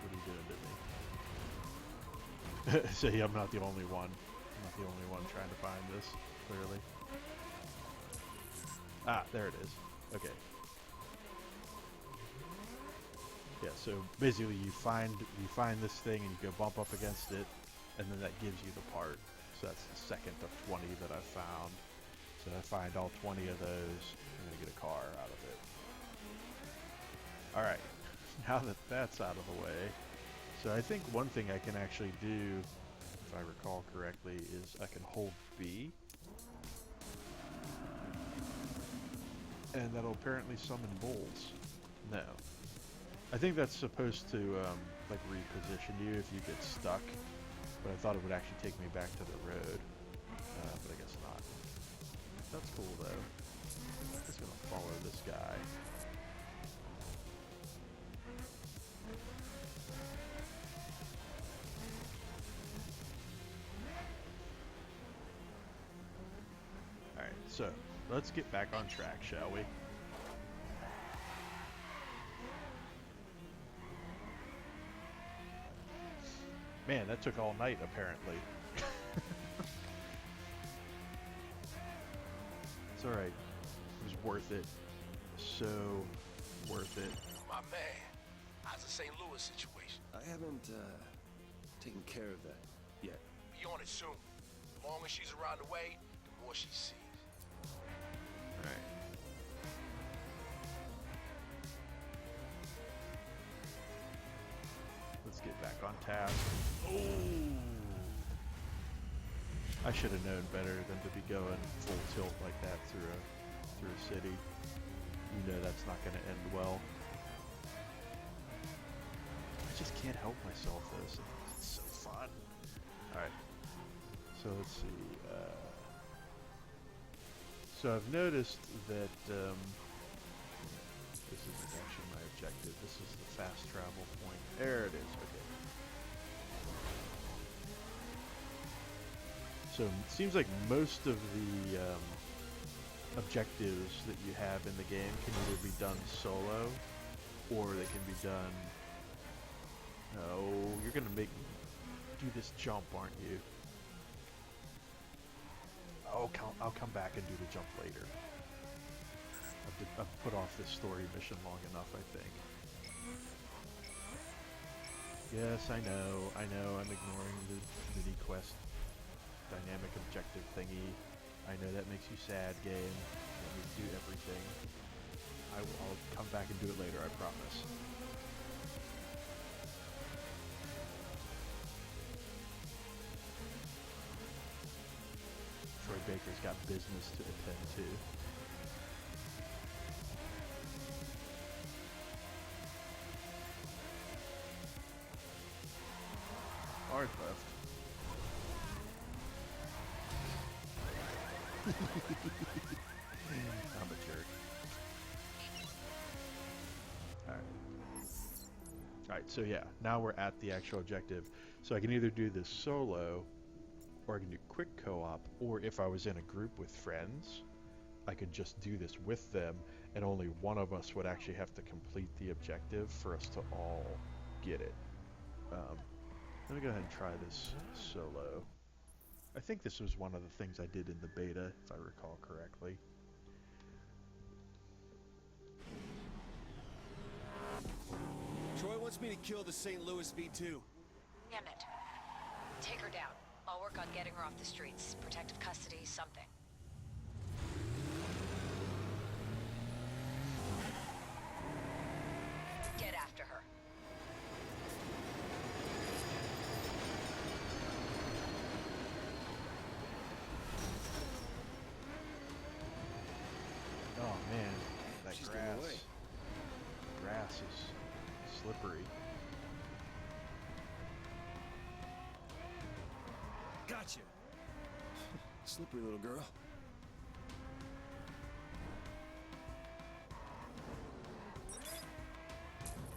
What are you doing to me? See, I'm not the only one. I'm not the only one trying to find this, clearly. Ah, there it is. Okay. Yeah, so basically you find this thing and you go bump up against it, and then that gives you the part. So that's the second of 20 that I've found. So I find all 20 of those, I'm gonna get a car out of it. Alright, now that that's out of the way, so I think one thing I can actually do, if I recall correctly, is I can hold B, and that'll apparently summon bulls. No. I think that's supposed to, like, reposition you if you get stuck, but I thought it would actually take me back to the road, but I guess not. That's cool, though. I'm just gonna follow this guy. So, let's get back on track, shall we? Man, that took all night, apparently. It's alright. It was worth it. So worth it. My man, how's the St. Louis situation? I haven't taken care of that yet. Be on it soon. The longer she's around the way, the more she sees. Alright. Let's get back on task. Oh! I should have known better than to be going full tilt like that through a city. You know that's not going to end well. I just can't help myself this. It's so fun. Alright. So let's see. So I've noticed that this isn't actually my objective. This is the fast travel point. There it is. Okay. So it seems like most of the objectives that you have in the game can either be done solo, or they can be done... Oh, you're gonna make me do this jump, aren't you? I'll come back and do the jump later. I've put off this story mission long enough, I think. Yes, I know, I'm ignoring the mini quest dynamic objective thingy. I know that makes you sad, game. Let me do everything. I'll come back and do it later, I promise. Troy Baker's got business to attend to. Hard left. I'm a jerk. Alright, so yeah, now we're at the actual objective. So I can either do this solo, or I can do quick co-op, or if I was in a group with friends, I could just do this with them, and only one of us would actually have to complete the objective for us to all get it. Let me go ahead and try this solo. I think this was one of the things I did in the beta, if I recall correctly. Troy wants me to kill the St. Louis V2. Damn it. Take her down. I'll work on getting her off the streets. Protective custody, something. Get after her. Oh man, that She's getting away. grass is slippery. Gotcha. Slippery little girl.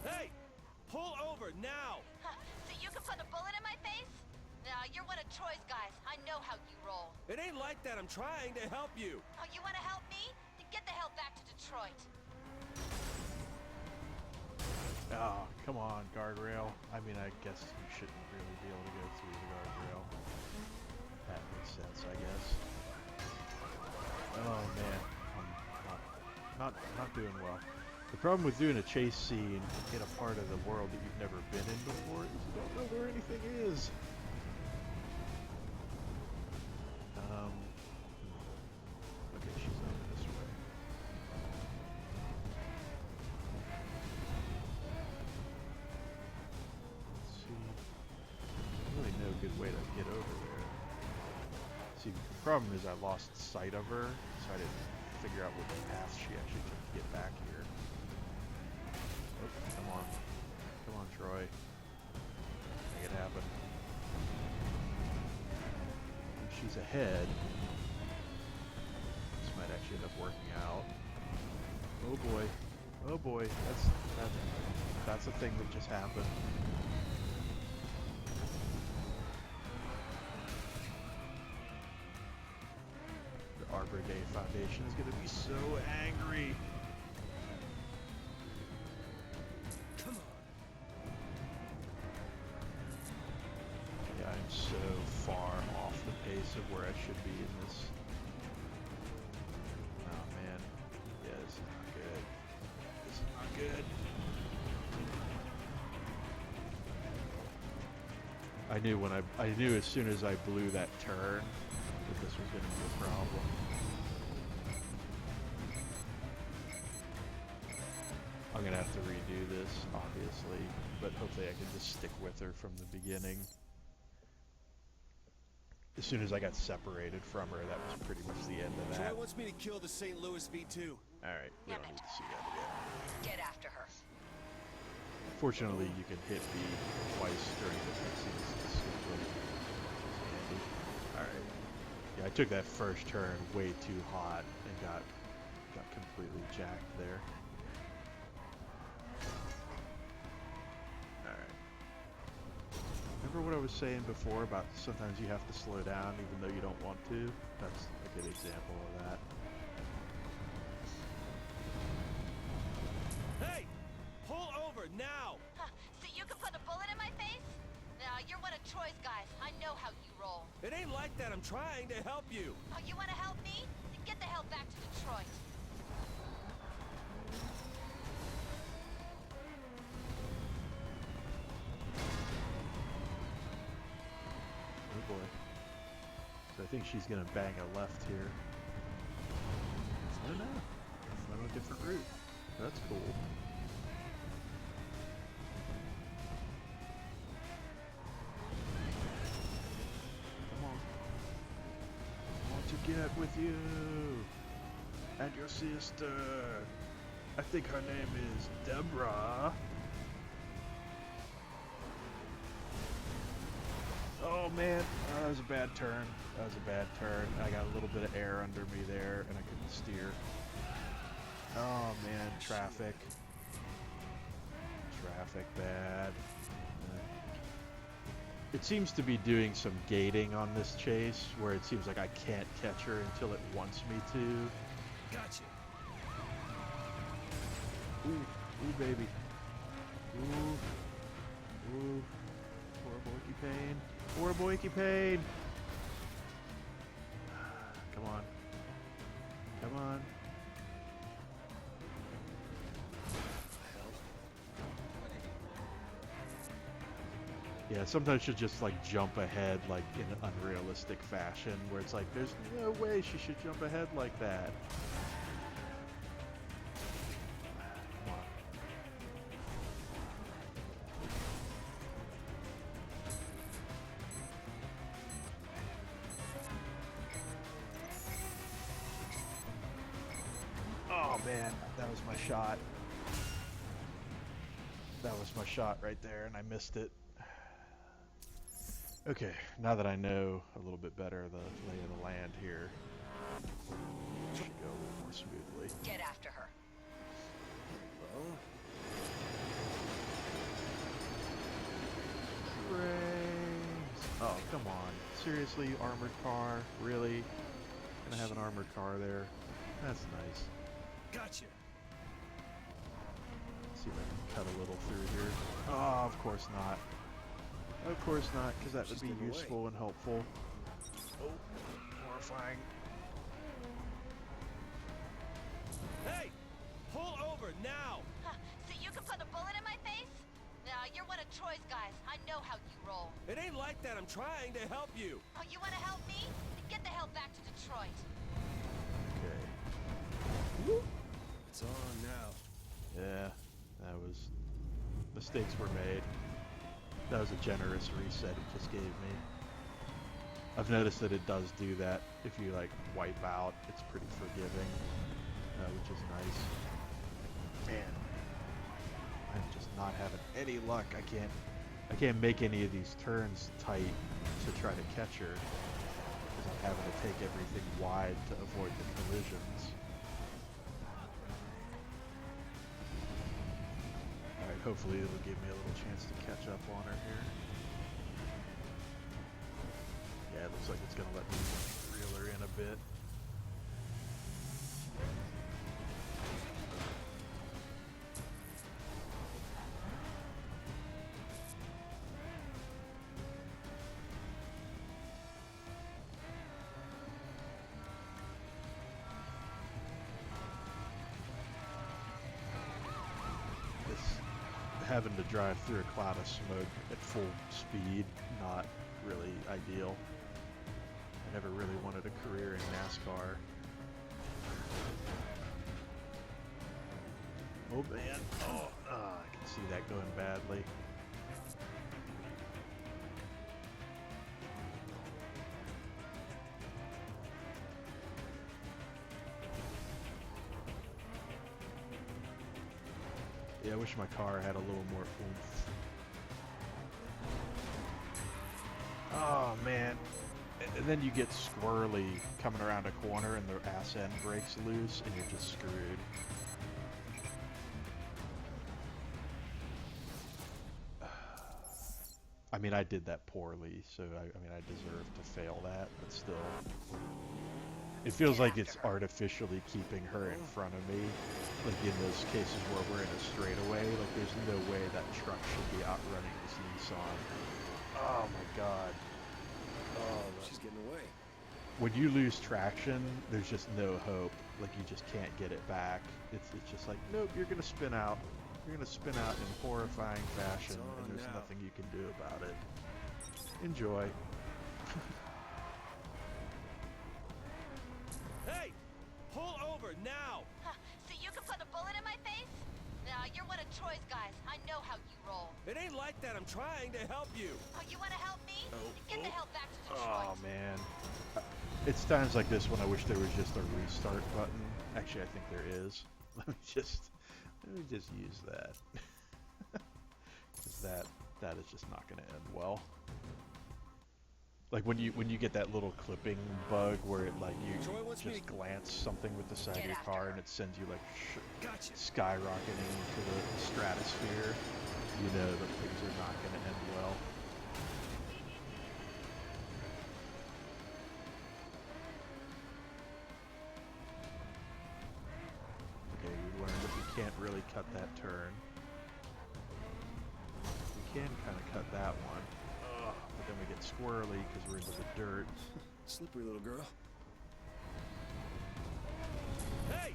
Hey! Pull over now! So you can put a bullet in my face? Nah, you're one of Troy's guys. I know how you roll. It ain't like that. I'm trying to help you. Oh, you want to help me? Then get the hell back to Detroit. Oh, come on, guardrail. I mean, I guess you shouldn't really be able to go through the guardrail. That makes sense, I guess. Oh man, I'm not doing well. The problem with doing a chase scene in a part of the world that you've never been in before is you don't know where anything is. Okay, she's over this way. Let's see. There's really no good way to get over there. See, the problem is I lost sight of her, so I didn't figure out what path she actually took to get back here. Oh, come on. Come on, Troy. Make it happen. If she's ahead, this might actually end up working out. Oh boy. Oh boy. That's a thing that just happened. The Arbor Day Foundation is gonna be so angry. Come on. Yeah, I'm so far off the pace of where I should be in this. Oh man. Yeah, this is not good. This is not good. I knew as soon as I blew that turn that this was going to be a problem. I'm going to have to redo this, obviously, but hopefully I can just stick with her from the beginning. As soon as I got separated from her, that was pretty much the end of that. Troy wants me to kill the St. Louis V2. Alright, we don't need to see that again. Get after her. Fortunately, you can hit B twice during the cutscenes to switch them, which is handy. Alright. Yeah, I took that first turn way too hot and got completely jacked there. Alright. Remember what I was saying before about sometimes you have to slow down even though you don't want to? That's a good example of that. Hey! Pull over now! Huh, so you can put a bullet in my face? Nah, you're one of Troy's guys. I know how you roll. It ain't like that. I'm trying to help you. Oh, you want to help me? Then get the hell back to Detroit. Oh boy. So I think she's gonna bang a left here. I don't know. Went a different route. That's cool. Come on. I want to get with you. And your sister. I think her name is Deborah. Oh man, that was a bad turn. That was a bad turn. I got a little bit of air under me there and I couldn't steer. Oh man, traffic. Traffic bad. It seems to be doing some gating on this chase where it seems like I can't catch her until it wants me to. Gotcha. Ooh, ooh baby. Ooh. Ooh. Horrible icky pain. Horrible icky pain. Come on. Come on. Yeah, sometimes she'll just like jump ahead like in an unrealistic fashion where it's like there's no way she should jump ahead like that. Come on. Oh man, that was my shot. That was my shot right there and I missed it. Okay, now that I know a little bit better the lay of the land here, it should go a little more smoothly. Get after her. Well, Brains! Oh, come on. Seriously, armored car? Really? Gonna have an armored car there? That's nice. gotcha. See if I can cut a little through here. Oh, of course not. Of course not, because that would She's be getting away. useful and helpful. Oh, horrifying. Hey! Pull over now! Huh, so you can put a bullet in my face? Nah, you're one of Troy's guys. I know how you roll. It ain't like that. I'm trying to help you. Oh, you want to help me? Then get the hell back to Detroit. Okay. It's on now. Yeah, that was... mistakes were made. That was a generous reset it just gave me. I've noticed that it does do that. If you like wipe out, it's pretty forgiving, which is nice. Man, I'm just not having any luck. I can't make any of these turns tight to try to catch her because I'm having to take everything wide to avoid the collisions. Alright, hopefully it'll give me a little chance to catch up on her here. Yeah, it looks like it's gonna let me reel her in a bit. having to drive through a cloud of smoke at full speed, not really ideal. I never really wanted a career in NASCAR. Oh man, I can see that going badly. Yeah, I wish my car had a little more oomph. Oh man. And then you get squirrely coming around a corner and the ass end breaks loose and you're just screwed. I mean, I did that poorly, so I mean, I deserve to fail that, but still. It feels like it's artificially keeping her in front of me. Like in those cases where we're in a straightaway, like there's no way that truck should be outrunning this Nissan. Oh my god. Oh, she's getting away. When you lose traction, there's just no hope. Like you just can't get it back. It's just like, nope, you're gonna spin out. You're gonna spin out in horrifying fashion, and there's nothing you can do about it. Enjoy. Hey! Pull over now! Huh, so you can put a bullet in my face? Nah, you're one of Troy's guys. I know how you roll. It ain't like that. I'm trying to help you. Oh, you want to help me? Get the hell back to Detroit. Oh man. It's times like this when I wish there was just a restart button. Actually, I think there is. Let me just use that. 'Cause that is just not going to end well. Like when you get that little clipping bug where it like you just glance something with the side of your car and it sends you like skyrocketing into the stratosphere, you know that things are not going to end well. Okay, we learned that we can't really cut that turn. We can kind of cut that one. But then we get squirrely because we're into the dirt. Slippery little girl. Hey!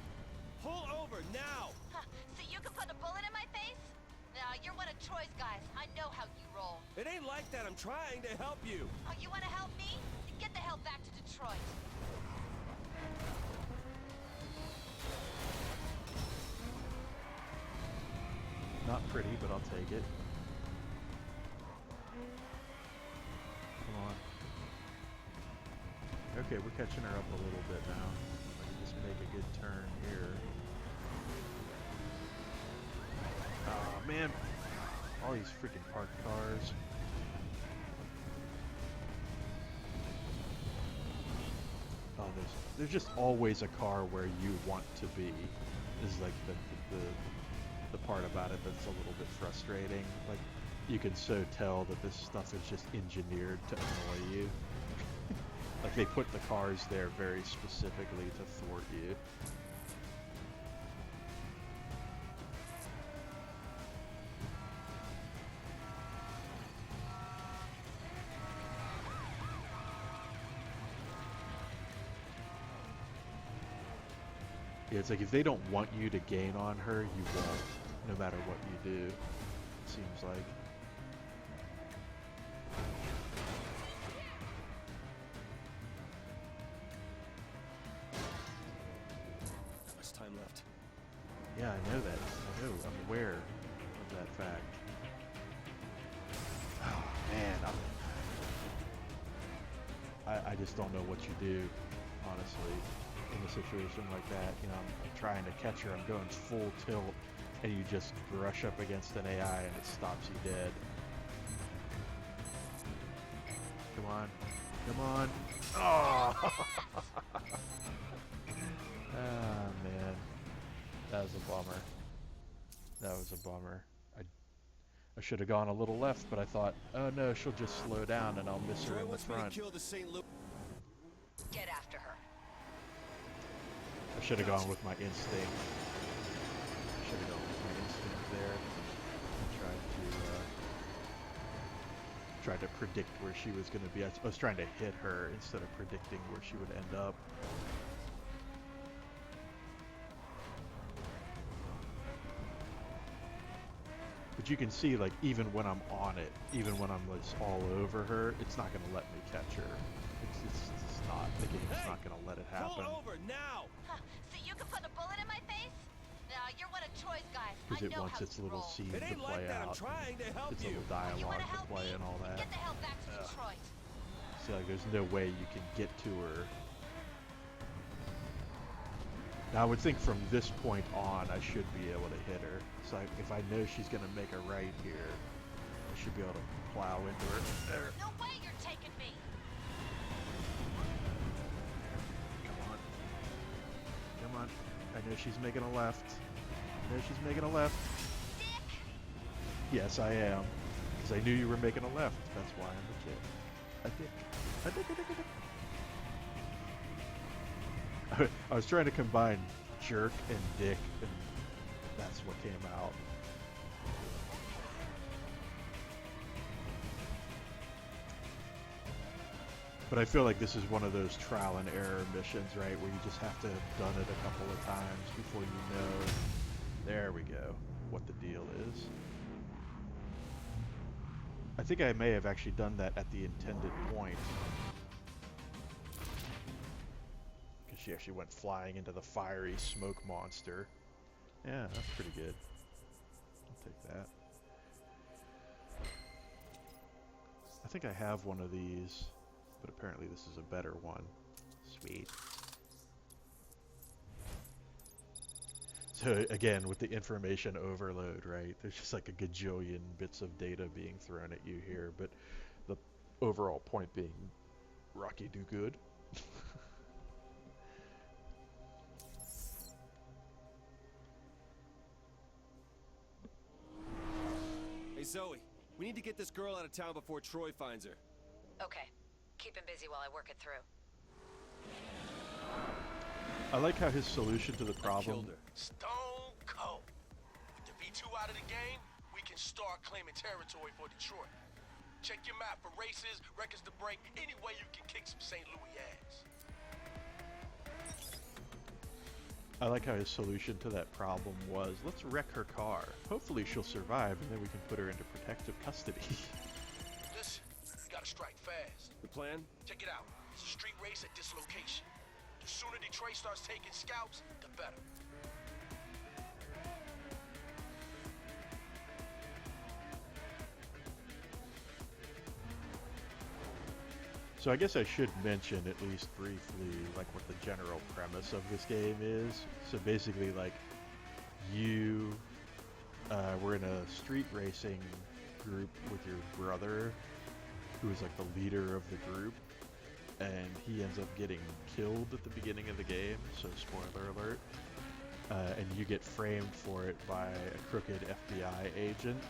Pull over now! Huh, so you can put a bullet in my face? Nah, you're one of Troy's guys. I know how you roll. It ain't like that. I'm trying to help you. Oh, you want to help me? Get the hell back to Detroit. Not pretty, but I'll take it. Come on. Okay, we're catching her up a little bit now. I can just make a good turn here. Oh man, all these freaking parked cars. Oh, there's just always a car where you want to be. Is like the part about it that's a little bit frustrating. Like you can so tell that this stuff is just engineered to annoy you. Like they put the cars there very specifically to thwart you. Yeah, it's like if they don't want you to gain on her, you won't, no matter what you do, it seems like. How much time left? Yeah, I know that. I know. I'm aware of that fact. Oh, man. I just don't know what you do, honestly, in a situation like that. You know, I'm trying to catch her. I'm going full tilt, and you just brush up against an AI, and it stops you dead. Come on. Come on. Oh! Ah, man. That was a bummer. That was a bummer. I should have gone a little left, but I thought, oh no, she'll just slow down and I'll miss her in the front. Get after her. I should have gone with my instinct. I should have gone with my instinct there. And tried to predict where she was going to be. I was trying to hit her instead of predicting where she would end up. But you can see, like, even when I'm on it, even when I'm just all over her, it's not gonna let me catch her. It's not. The game's not gonna let it happen. Pull over now! Huh, so you can put a bullet in my face? No, you're one of Troy's guys. Because I it know wants how its to little roll. scene It to ain't play like that. I'm out. trying to help Its you. little You dialogue wanna to help play me? and all that. Get the hell back to Detroit. So like, there's no way you can get to her. Now I would think from this point on, I should be able to hit her. So if I know she's gonna make a right here, I should be able to plow into her. There. No way you're taking me. Come on. Come on. I know she's making a left. I know she's making a left. Dick! Yes, I am. Because I knew you were making a left. That's why I'm a kid. A dick. A dick, a dick, a dick. I was trying to combine jerk and dick, and that's what came out. But I feel like this is one of those trial and error missions, right? Where you just have to have done it a couple of times before you know. There we go. What the deal is. I think I may have actually done that at the intended point. Because she actually went flying into the fiery smoke monster. Yeah, that's pretty good. I'll take that. I think I have one of these, but apparently this is a better one. Sweet. So again, with the information overload, right? There's just like a gajillion bits of data being thrown at you here, but the overall point being Rocky do good. Hey, Zoe. We need to get this girl out of town before Troy finds her. Okay. Keep him busy while I work it through. I like how his solution to the Killed problem. her. Stone cold. With the V2 out of the game, we can start claiming territory for Detroit. Check your map for races, records to break, any way you can kick some St. Louis ass. I like how his solution to that problem was, let's wreck her car. Hopefully she'll survive, and then we can put her into protective custody. Listen, we gotta strike fast. The plan? Check it out. It's a street race at this location. The sooner Detroit starts taking scalps, the better. So I guess I should mention at least briefly like what the general premise of this game is. So basically like you were in a street racing group with your brother who is like the leader of the group, and he ends up getting killed at the beginning of the game, so spoiler alert. And you get framed for it by a crooked FBI agent.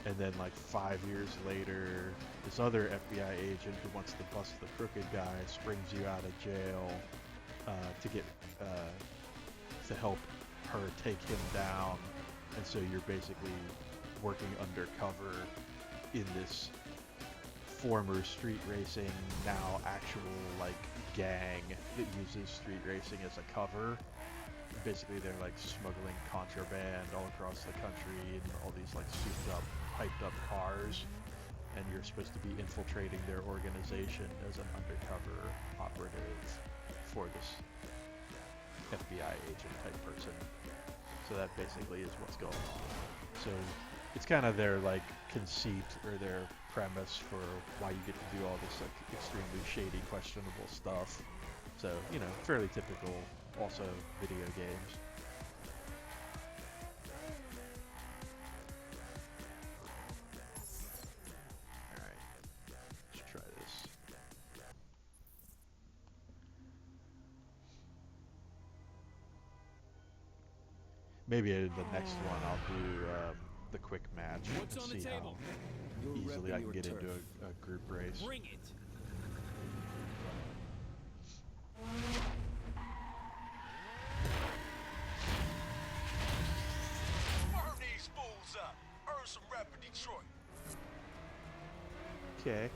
And then like 5 years later, this other FBI agent who wants to bust the crooked guy springs you out of jail to help her take him down. And so you're basically working undercover in this former street racing, now actual like gang that uses street racing as a cover. Basically they're like smuggling contraband all across the country in all these like souped up, hyped up cars, and you're supposed to be infiltrating their organization as an undercover operative for this FBI agent type person. So that basically is what's going on. So it's kind of their like conceit or their premise for why you get to do all this like extremely shady, questionable stuff. So, you know, fairly typical also video games. Alright, let's try this. Maybe in the next one I'll do the quick match What's on and the see how table? You're easily I repping can your get turf. into a group race. Bring it. Burn these fools up. Earn some rep in Detroit. Okay.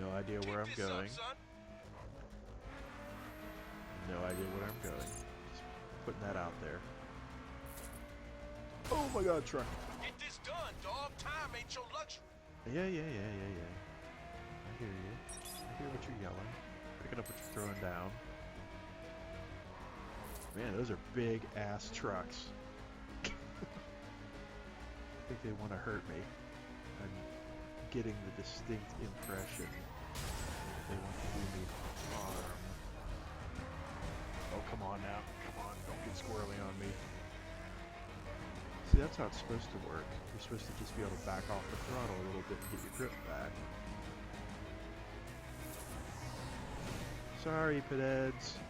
No idea where I'm Keep this going. up, son. No idea where I'm going. Just putting that out there. Oh my god, truck. Get this done, dog. Time ain't your luxury. Yeah. I hear you. I hear what you're yelling. Picking up what you're throwing down. Man, those are big ass trucks. I think they want to hurt me. I'm getting the distinct impression that they want to do me harm. Oh, come on now. Come on, don't get squirrely on me. See, that's how it's supposed to work. You're supposed to just be able to back off the throttle a little bit and get your grip back. Sorry, Pededs.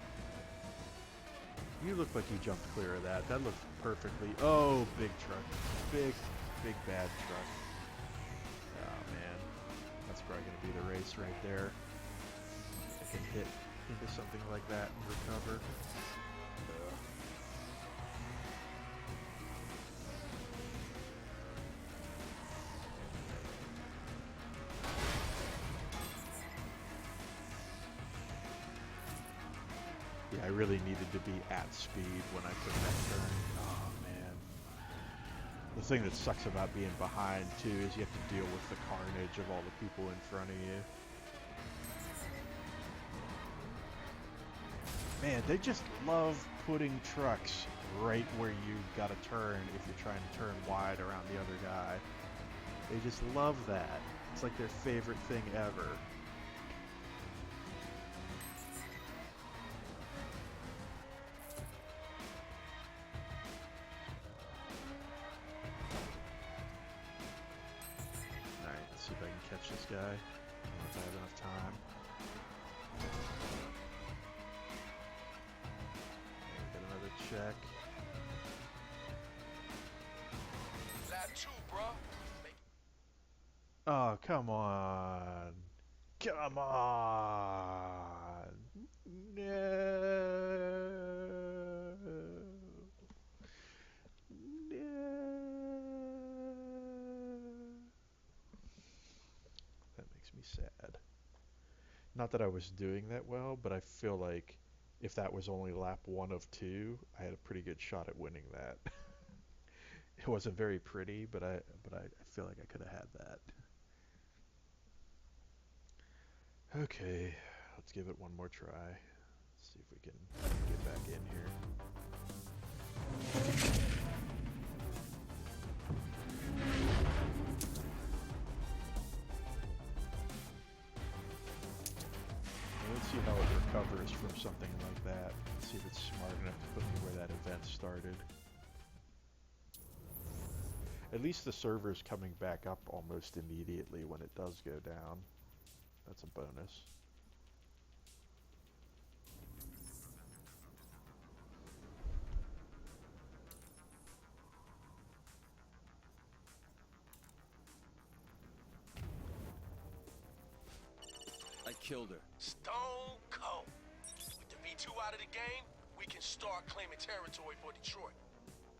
You look like you jumped clear of that. That looked perfectly... Oh, big truck. Big bad truck. Oh, man. That's probably going to be the race right there. I can hit into something like that and recover. I really needed to be at speed when I took that turn. Oh man. The thing that sucks about being behind too is you have to deal with the carnage of all the people in front of you. Man, they just love putting trucks right where you gotta turn if you're trying to turn wide around the other guy. They just love that. It's like their favorite thing ever. See if I can catch this guy. I don't know if I have enough time. Get another check. Lap 2, bro. Oh, come on. Come on. No. That makes me sad. Not that I was doing that well, but I feel like if that was only lap 1 of 2, I had a pretty good shot at winning that. It wasn't very pretty, but I feel like I could have had that. Okay, let's give it one more try. Let's see if we can get back in here. Let's see how it recovers from something like that. Let's see if it's smart enough to put me where that event started. At least the server's coming back up almost immediately when it does go down. That's a bonus. I killed her. Stone cold. With the V2 out of the game, we can start claiming territory for Detroit.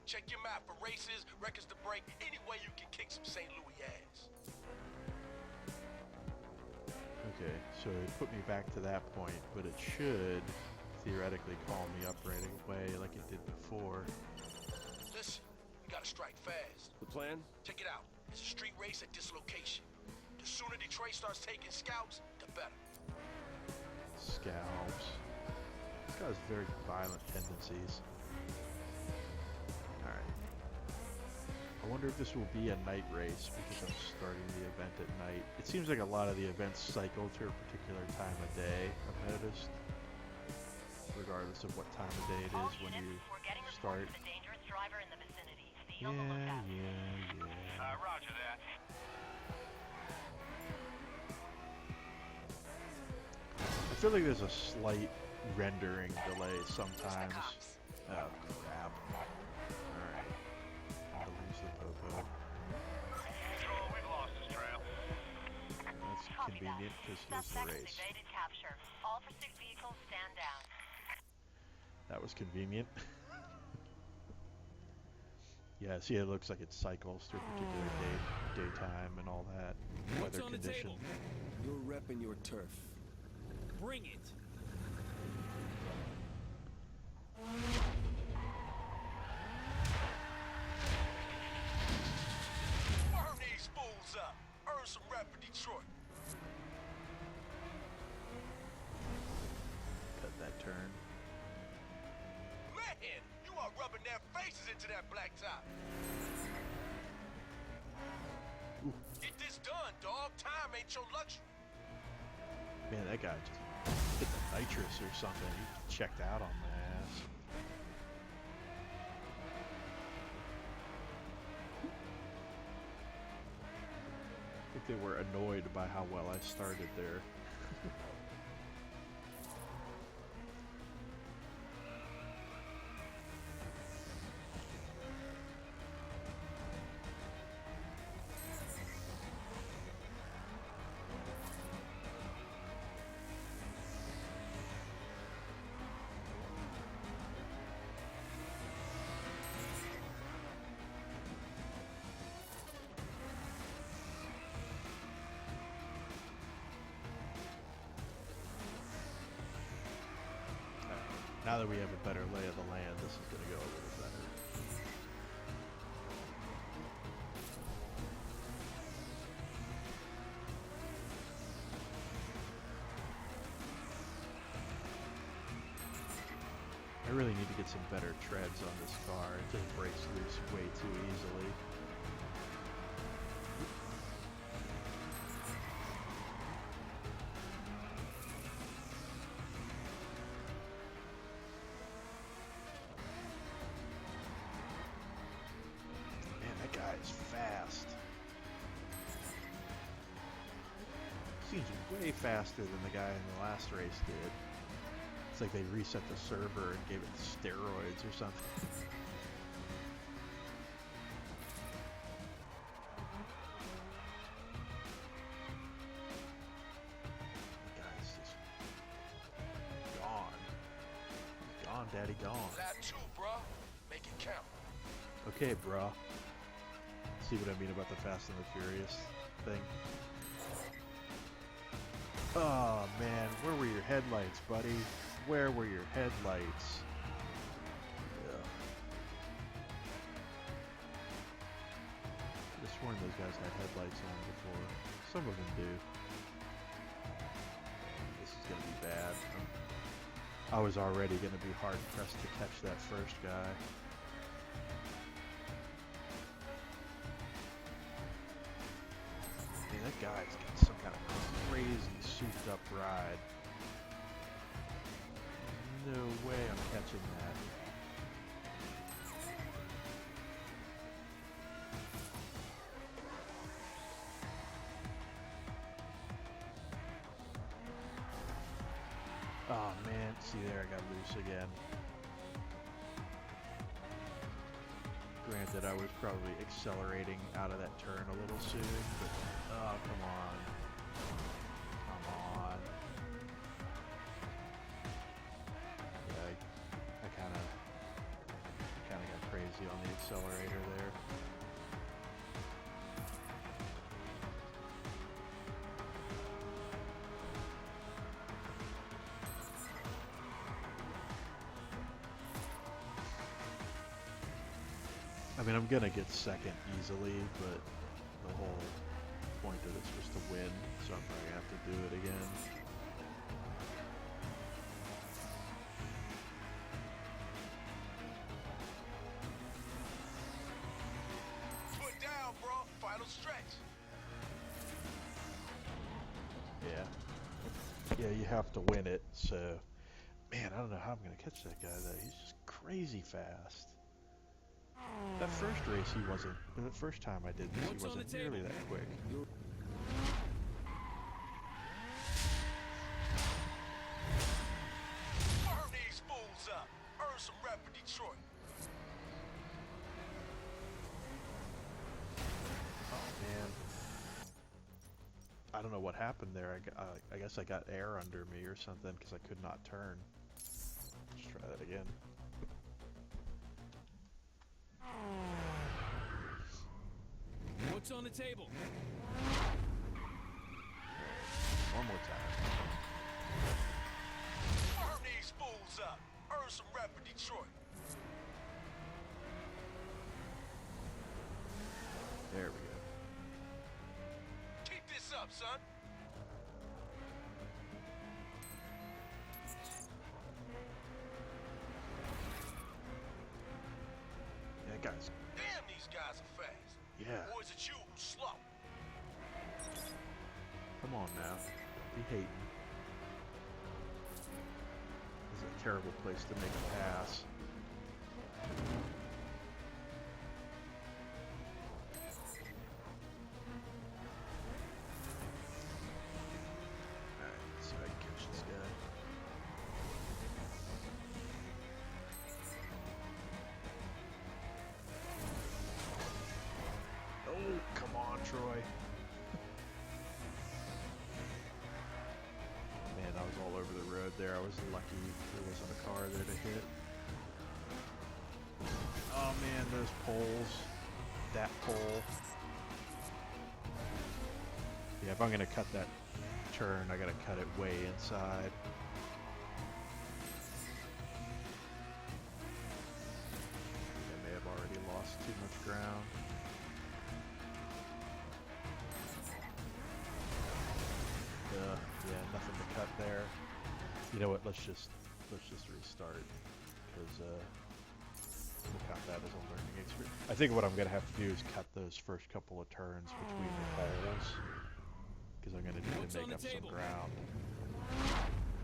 Check your map for races, records to break, any way you can kick some St. Louis ass. Okay, so it put me back to that point, but it should theoretically call me up right away like it did before. Listen, we gotta strike fast. The plan? Check it out. It's a street race at this location. The sooner Detroit starts taking scalps, the better. Scalps. This guy has very violent tendencies. Alright. I wonder if this will be a night race because I'm starting the event at night. It seems like a lot of the events cycle to a particular time of day, I've noticed. Regardless of what time of day it All is when units, you we're getting start. reports of a dangerous driver in the vicinity. Be Yeah, on the lookout. yeah. Roger that. I feel like there's a slight rendering delay sometimes. cops. Oh crap. Alright. Gotta lose the popo. Control, we've lost this trail. That's Copy that. convenient because here's the Suspect has race. evaded capture. All pursuit vehicles stand down. That was convenient. Yeah, see, it looks like it cycles through a particular daytime and all that. What's Weather on the condition. table? You're repping your turf. Bring it. their faces into that blacktop. Get this done, dog. Time ain't your luxury. Man, that guy just hit the nitrous or something. He checked out on my ass. I think they were annoyed by how well I started there. Now that we have a better lay of the land, this is going to go a little better. I really need to get some better treads on this car. It just breaks loose way too easily. Fast. Seems way faster than the guy in the last race did. It's like they reset the server and gave it steroids or something. The guy's just gone. Gone, daddy, gone. Lap 2, bruh. Make it count. Okay, bruh. See what I mean about the Fast and the Furious thing? Oh man, where were your headlights, buddy? Where were your headlights? Ugh. I could have sworn those guys had headlights on before. Some of them do. This is gonna be bad. I was already gonna be hard pressed to catch that first guy. That guy's got some kind of crazy souped up ride. No way I'm catching that. Oh man, see there, I got loose again. Granted, I was probably accelerating out of that turn a little soon, but oh, come on. Come on. Yeah, I kind of got crazy on the accelerator there. I mean, I'm gonna get second easily, but the whole point of this was to win, so I'm probably gonna have to do it again. Put down, bro. Final stretch. Yeah. Yeah, you have to win it, so... Man, I don't know how I'm gonna catch that guy, though. He's just crazy fast. That first race, he wasn't... The first time I did this, he wasn't nearly that quick. Burn these fools up. Earn some rep for Detroit. Oh, man. I don't know what happened there. I guess I got air under me or something, because I could not turn. Let's try that again. What's on the table? One more time. Burn these fools up. Earn some rep for Detroit. There we go. Keep this up, son. guys. Damn, these guys are fast. Yeah. Or is it you who's slow? Come on now. Don't be hating. This is a terrible place to make a pass. Alright, let's see if I can catch this guy. Oh, come on, Troy. Man, I was all over the road there. I was lucky there wasn't a car there to hit. Oh man, those poles. That pole. Yeah, if I'm gonna cut that turn, I gotta cut it way inside. I may have already lost too much ground. Yeah, nothing to cut there. You know what? Let's just restart because we'll count that as a learning experience. I think what I'm gonna have to do is cut those first couple of turns between the poles because I'm gonna need to make up some ground.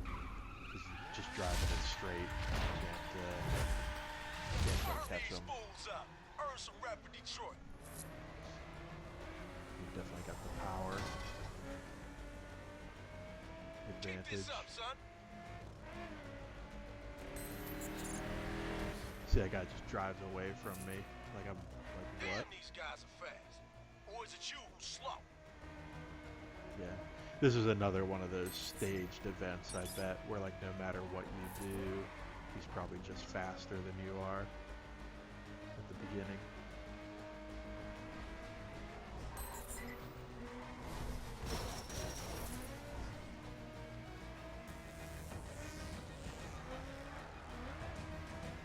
Because just driving it straight, can't quite catch them. Earn some rep in Detroit. We've definitely got the power Keep advantage. this up, son. See, that guy just drives away from me. Like I'm like, Damn, what? these guys are fast. Or is it you who's slow? Yeah. This is another one of those staged events, I bet, where like no matter what you do, he's probably just faster than you are at the beginning.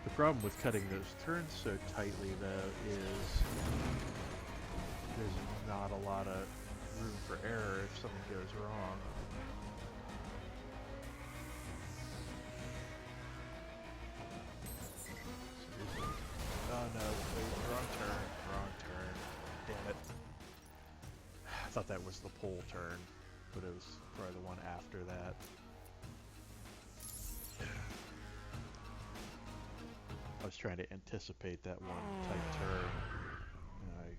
The problem with cutting those turns so tightly, though, is there's not a lot of room for error if something goes wrong. Oh no, wait, wrong turn, damn it. I thought that was the pole turn, but it was probably the one after that. I was trying to anticipate that one tight turn, and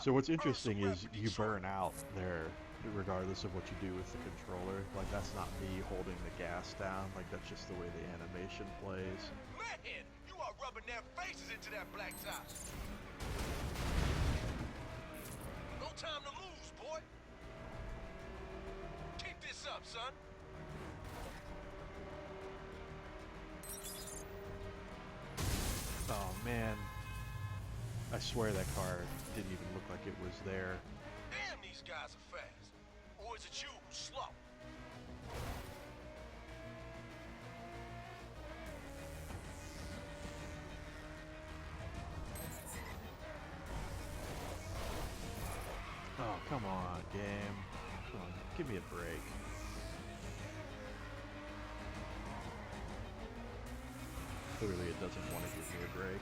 So what's interesting is you burn out there regardless of what you do with the controller. Like, that's not me holding the gas down, like that's just the way the animation plays. Man, you are rubbing their faces into that black top. No time to lose, boy. Keep this up, son. Oh man, I swear that car didn't even look like it was there. Damn, these guys are fast. Or is it you who's slow? Oh, come on, game. Come on, give me a break. Clearly it doesn't want to give me a break.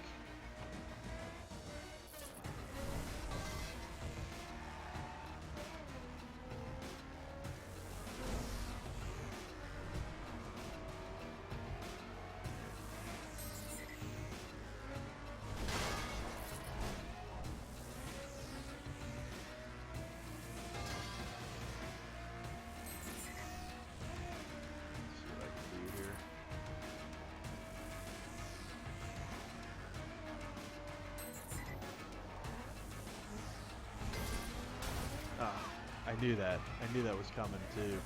I knew that. I knew that was coming too.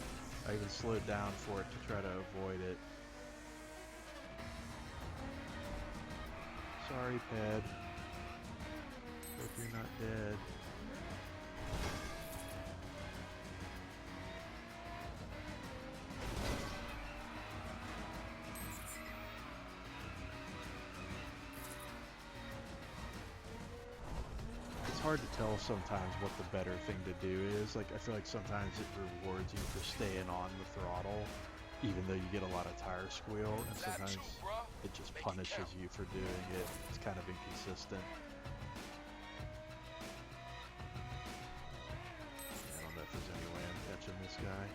I even slowed down for it to try to avoid it. Sorry, Ped. Hope you're not dead. Hard to tell sometimes what the better thing to do is. Like, I feel like sometimes it rewards you for staying on the throttle even though you get a lot of tire squeal, and Lap sometimes 2, bruh. it just Make it punishes count. you for doing it. It's kind of inconsistent. I don't know if there's any way I'm catching this guy.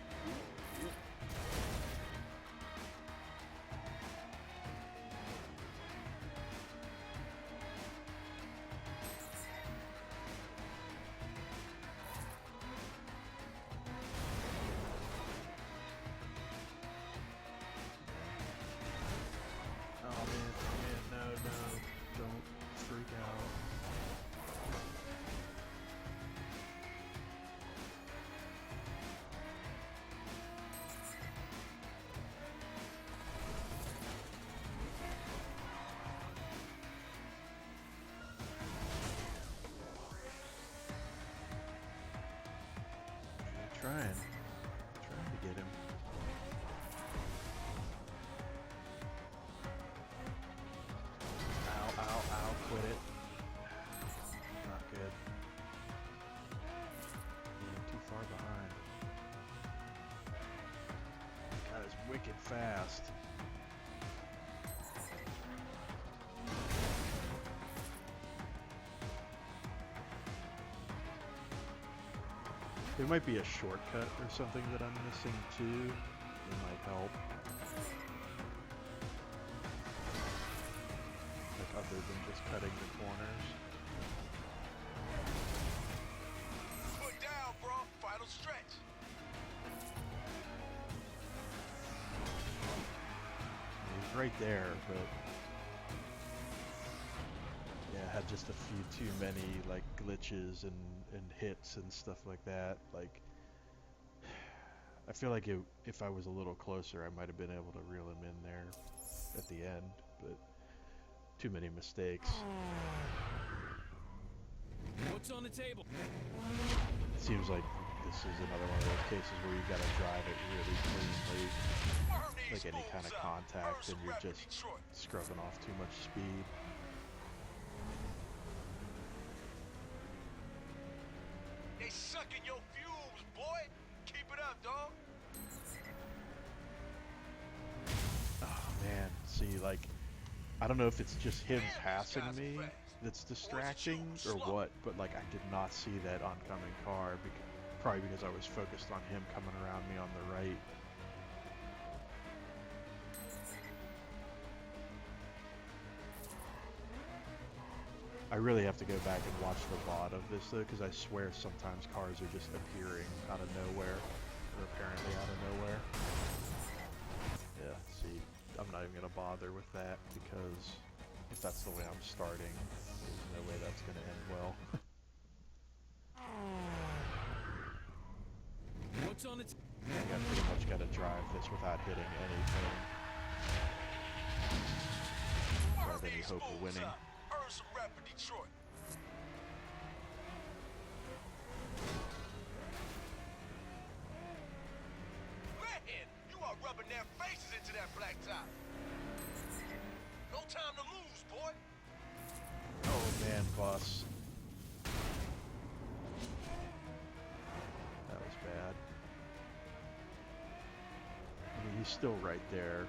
Oh man, no, don't freak out. Trying to get him. Ow, quit it. Not good. Being too far behind. That is wicked fast. There might be a shortcut or something that I'm missing too. It might help. Like other than just cutting the corners. Put down, bro. Final stretch. He's right there, but yeah, I had just a few too many like glitches and hits and stuff like that. Like, I feel like if I was a little closer, I might have been able to reel him in there at the end, but too many mistakes. What's on the table? It seems like this is another one of those cases where you gotta drive it really cleanly, Burn these like any kind of fools up. contact, Earn and some you're rep in just Detroit. scrubbing off too much speed. They sucking your fumes, boy. Keep it up, dog. Oh man, see, like, I don't know if it's just him Damn, these passing guys are me fast. that's Or is it distracting you, or slow? what, but like I did not see that oncoming car, probably because I was focused on him coming around me on the right. I really have to go back and watch the VOD of this though, because I swear sometimes cars are just appearing out of nowhere, or apparently out of nowhere. Yeah, see, I'm not even gonna bother with that, because if that's the way I'm starting, there's no way that's gonna end well. What's on the I pretty much gotta drive this without hitting anything. Burn Have any these hope of fools winning. up. Earn some rep in Detroit. Man, you are rubbing their faces into that blacktop. No time to lose, boy. Oh man, boss. That was bad. I mean, he's still right there.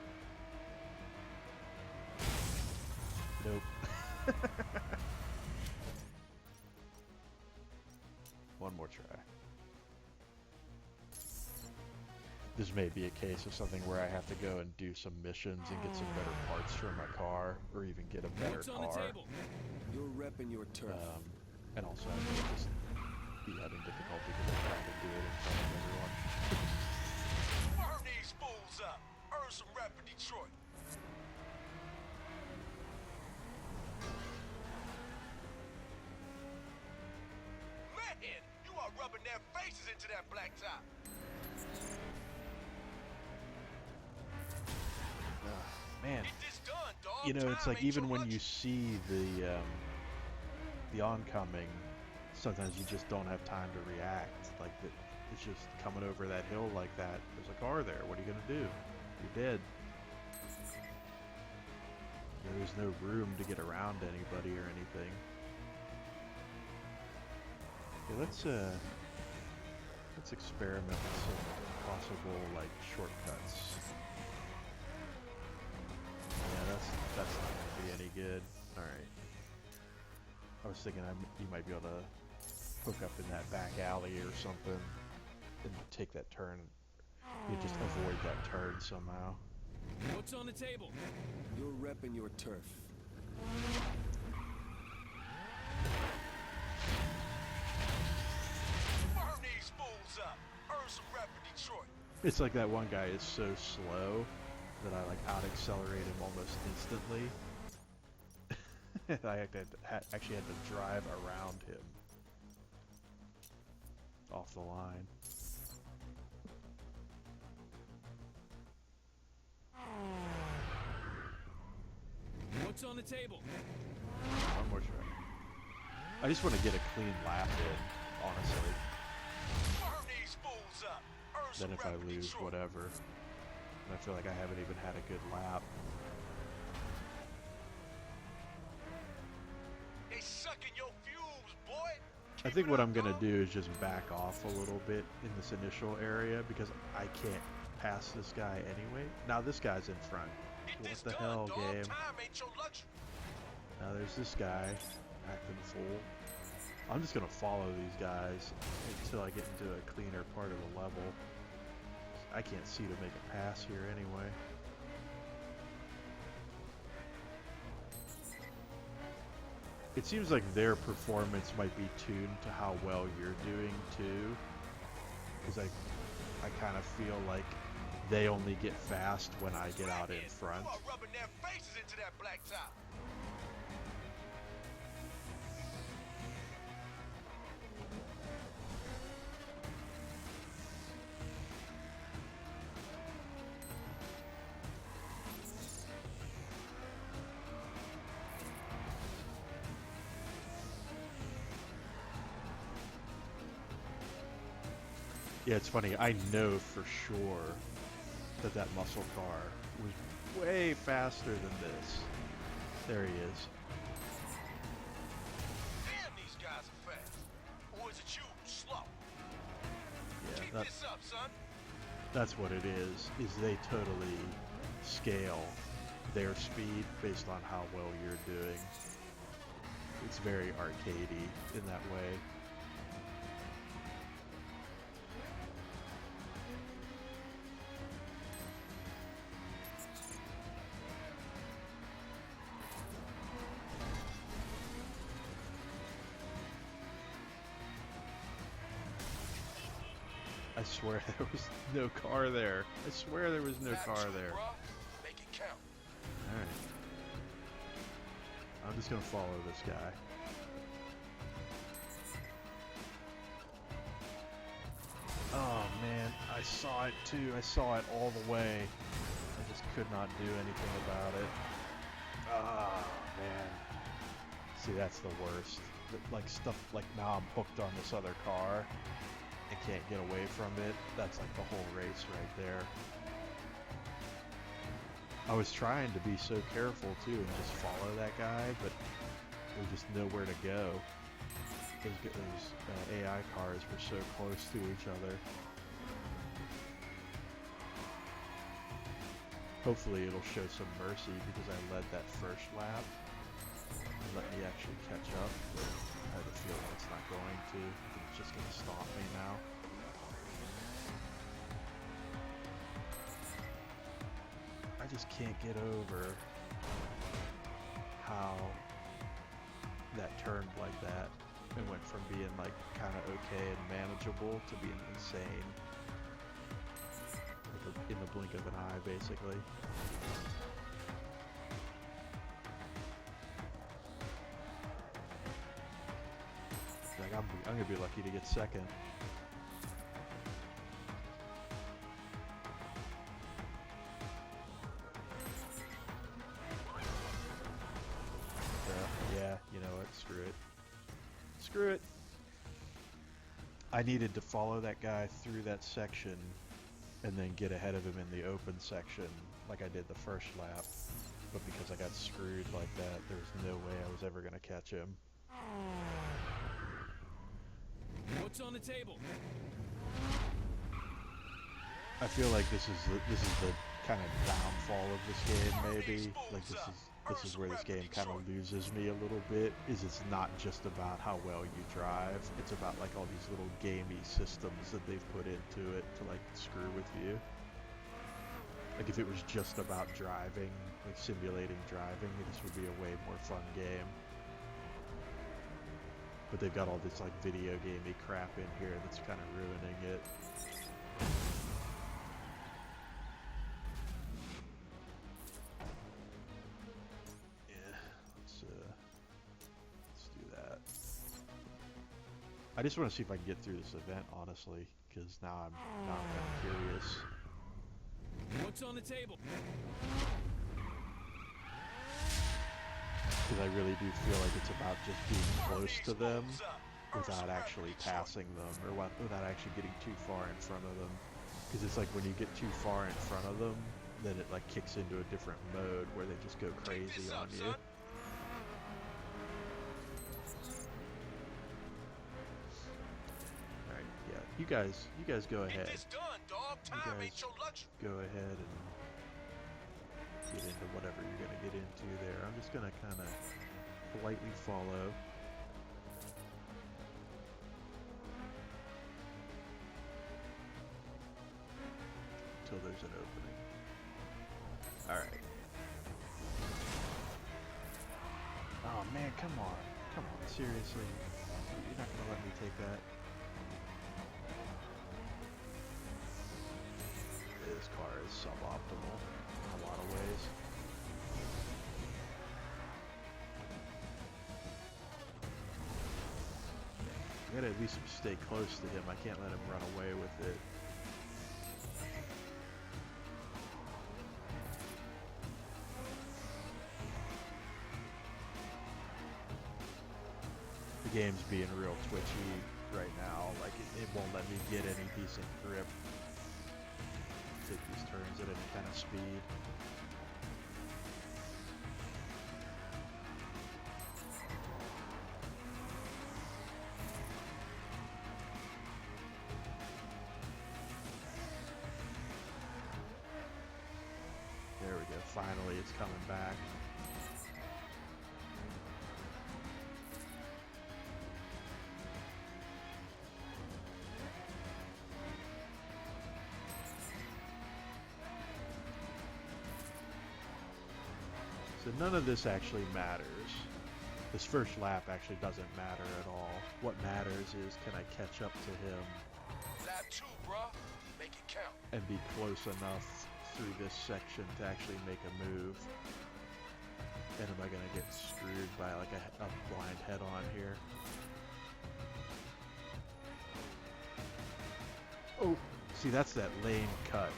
Nope. One more try. This may be a case of something where I have to go and do some missions and get some better parts for my car, or even get a better What's on the car. table? You're repping your turf. And also I may just be having difficulty because I'm trying to do it in front of everyone. Burn these fools up. Earn some rep in Detroit. Man, you are rubbing their faces into that blacktop. Man, Get this done, dog. you know, it's Time like ain't even your when lunch. you see the oncoming, sometimes you just don't have time to react. Like it's just coming over that hill like that. There's a car there. What are you gonna do? You're dead. There's no room to get around anybody or anything. Okay, let's experiment with some possible like shortcuts. that's not going to be any good. Alright. I was thinking you might be able to hook up in that back alley or something and take that turn. You just avoid that turn somehow. What's on the table? You're repping your turf. Burn these fools up. Earn some rep in Detroit. It's like that one guy is so slow that I like out-accelerate him almost instantly. I actually had to drive around him off the line. What's on the table? One more try. I just want to get a clean lap in, honestly. Burn these fools up. Earn some Then if I rep in lose, Detroit. whatever. And I feel like I haven't even had a good lap. They sucking your fumes, boy. I think what I'm going to do is just back off a little bit in this initial area because I can't pass this guy anyway. Now this guy's in front. Get this What the done, hell, dog. game? Time ain't your luxury. Now there's this guy acting fool. I'm just going to follow these guys until I get into a cleaner part of the level. I can't see to make a pass here anyway. It seems like their performance might be tuned to how well you're doing too. Because I kind of feel like they only get fast when I get out in front. You are rubbing their faces into that black top. Yeah, it's funny. I know for sure that that muscle car was way faster than this. There he is. Damn, these guys are fast. Or is it you, slow? Yeah, Keep this up, son. that's what it is they totally scale their speed based on how well you're doing. It's very arcadey in that way. I swear there was no car there. I swear there was no car there. Make it count. Alright. I'm just gonna follow this guy. Oh man, I saw it too. I saw it all the way. I just could not do anything about it. Ah, man. See, that's the worst. Like stuff like now I'm hooked on this other car. I can't get away from it. That's like the whole race right there. I was trying to be so careful too and just follow that guy, but there's just nowhere to go. Those AI cars were so close to each other. Hopefully it'll show some mercy because I led that first lap and let me actually catch up, but I have a feeling it's not going to. I think it's just going to stop me now. I just can't get over how that turned like that and went from being like kind of okay and manageable to being insane. Like in the blink of an eye, basically. Like I'm gonna be lucky to get second. Yeah, you know what? Screw it. Screw it. I needed to follow that guy through that section and then get ahead of him in the open section like I did the first lap. But because I got screwed like that, there was no way I was ever going to catch him. What's on the table? I feel like this is the kind of downfall of this game, maybe. Like this is this is where this game kind of loses me a little bit, is it's not just about how well you drive, it's about like all these little gamey systems that they've put into it to like screw with you. Like if it was just about driving, like simulating driving, this would be a way more fun game. But they've got all this like video gamey crap in here that's kind of ruining it. I just want to see if I can get through this event, honestly, because now I'm kind of curious. What's on the table? Because I really do feel like it's about just being close to them without actually passing them, or without actually getting too far in front of them. Because it's like when you get too far in front of them, then it like kicks into a different mode where they just go crazy on you. You guys go ahead. You guys go ahead and get into whatever you're gonna get into there. I'm just gonna kind of politely follow. Until there's an opening. Alright. Oh man, come on. Come on, seriously. You're not gonna let me take that? This car is suboptimal in a lot of ways. I gotta at least stay close to him. I can't let him run away with it. The game's being real twitchy right now. Like it won't let me get any decent grip. Take these turns at any kind of speed. There we go, finally it's coming back. So none of this actually matters. This first lap actually doesn't matter at all. What matters is, can I catch up to him Lap 2, bruh. Make it count. and be close enough through this section to actually make a move? And am I gonna get screwed by like a blind head-on here? Oh, see, that's that lane cut.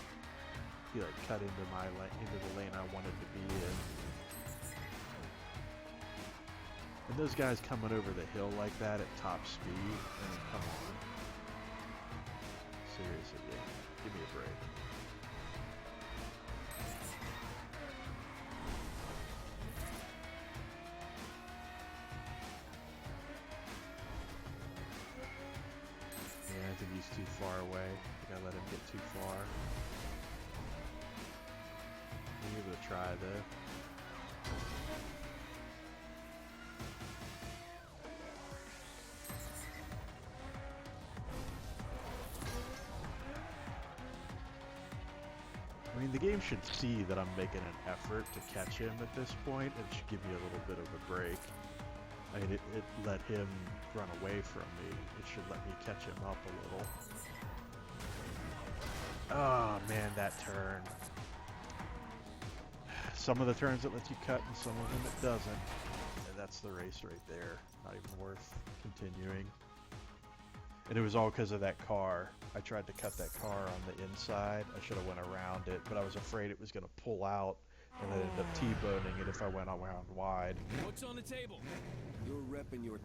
He like cut into my into the lane I wanted to be in. And those guys coming over the hill like that at top speed, I mean, come on. Seriously, yeah. Give me a break. Yeah, I think he's too far away. I think I let him get too far. I'll give it a try though. I mean, the game should see that I'm making an effort to catch him at this point. It should give me a little bit of a break. I mean, it let him run away from me. It should let me catch him up a little. Oh, man, that turn. Some of the turns it lets you cut, and some of them it doesn't. And that's the race right there. Not even worth continuing. And it was all because of that car. I tried to cut that car on the inside. I should have went around it, but I was afraid it was going to pull out and then end up T-boning it if I went around wide. What's on the table? You're repping your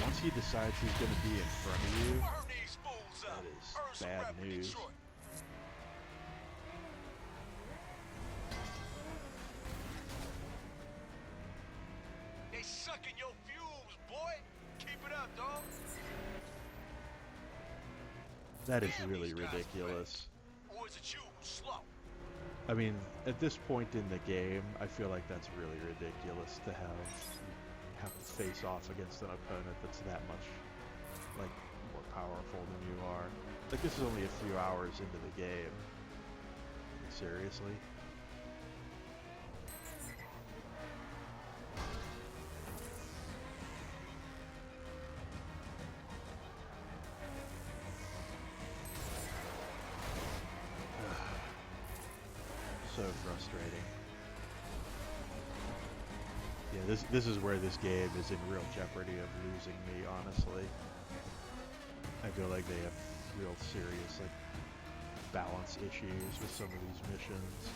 Once he decides he's going to be in front of you, that is bad news. They sucking your fumes, boy. Keep it up, dog. That is really ridiculous. Or is it you who's slow? I mean, at this point in the game, I feel like that's really ridiculous to have to face off against an opponent that's that much like more powerful than you are. Like this is only a few hours into the game. Seriously? So frustrating. Yeah, this is where this game is in real jeopardy of losing me, honestly. I feel like they have real serious like balance issues with some of these missions.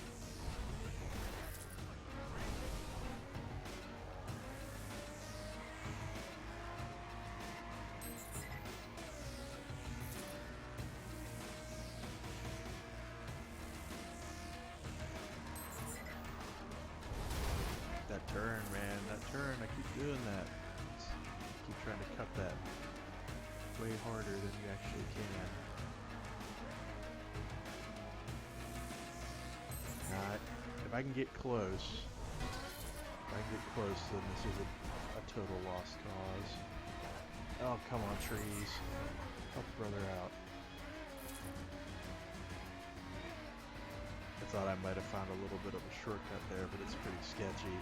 That turn, man, that turn, I keep doing that. Keep trying to cut that way harder than you actually can. If I can get close, then this is a total lost cause. Oh, come on, trees. Help a brother out. I thought I might have found a little bit of a shortcut there, but it's pretty sketchy.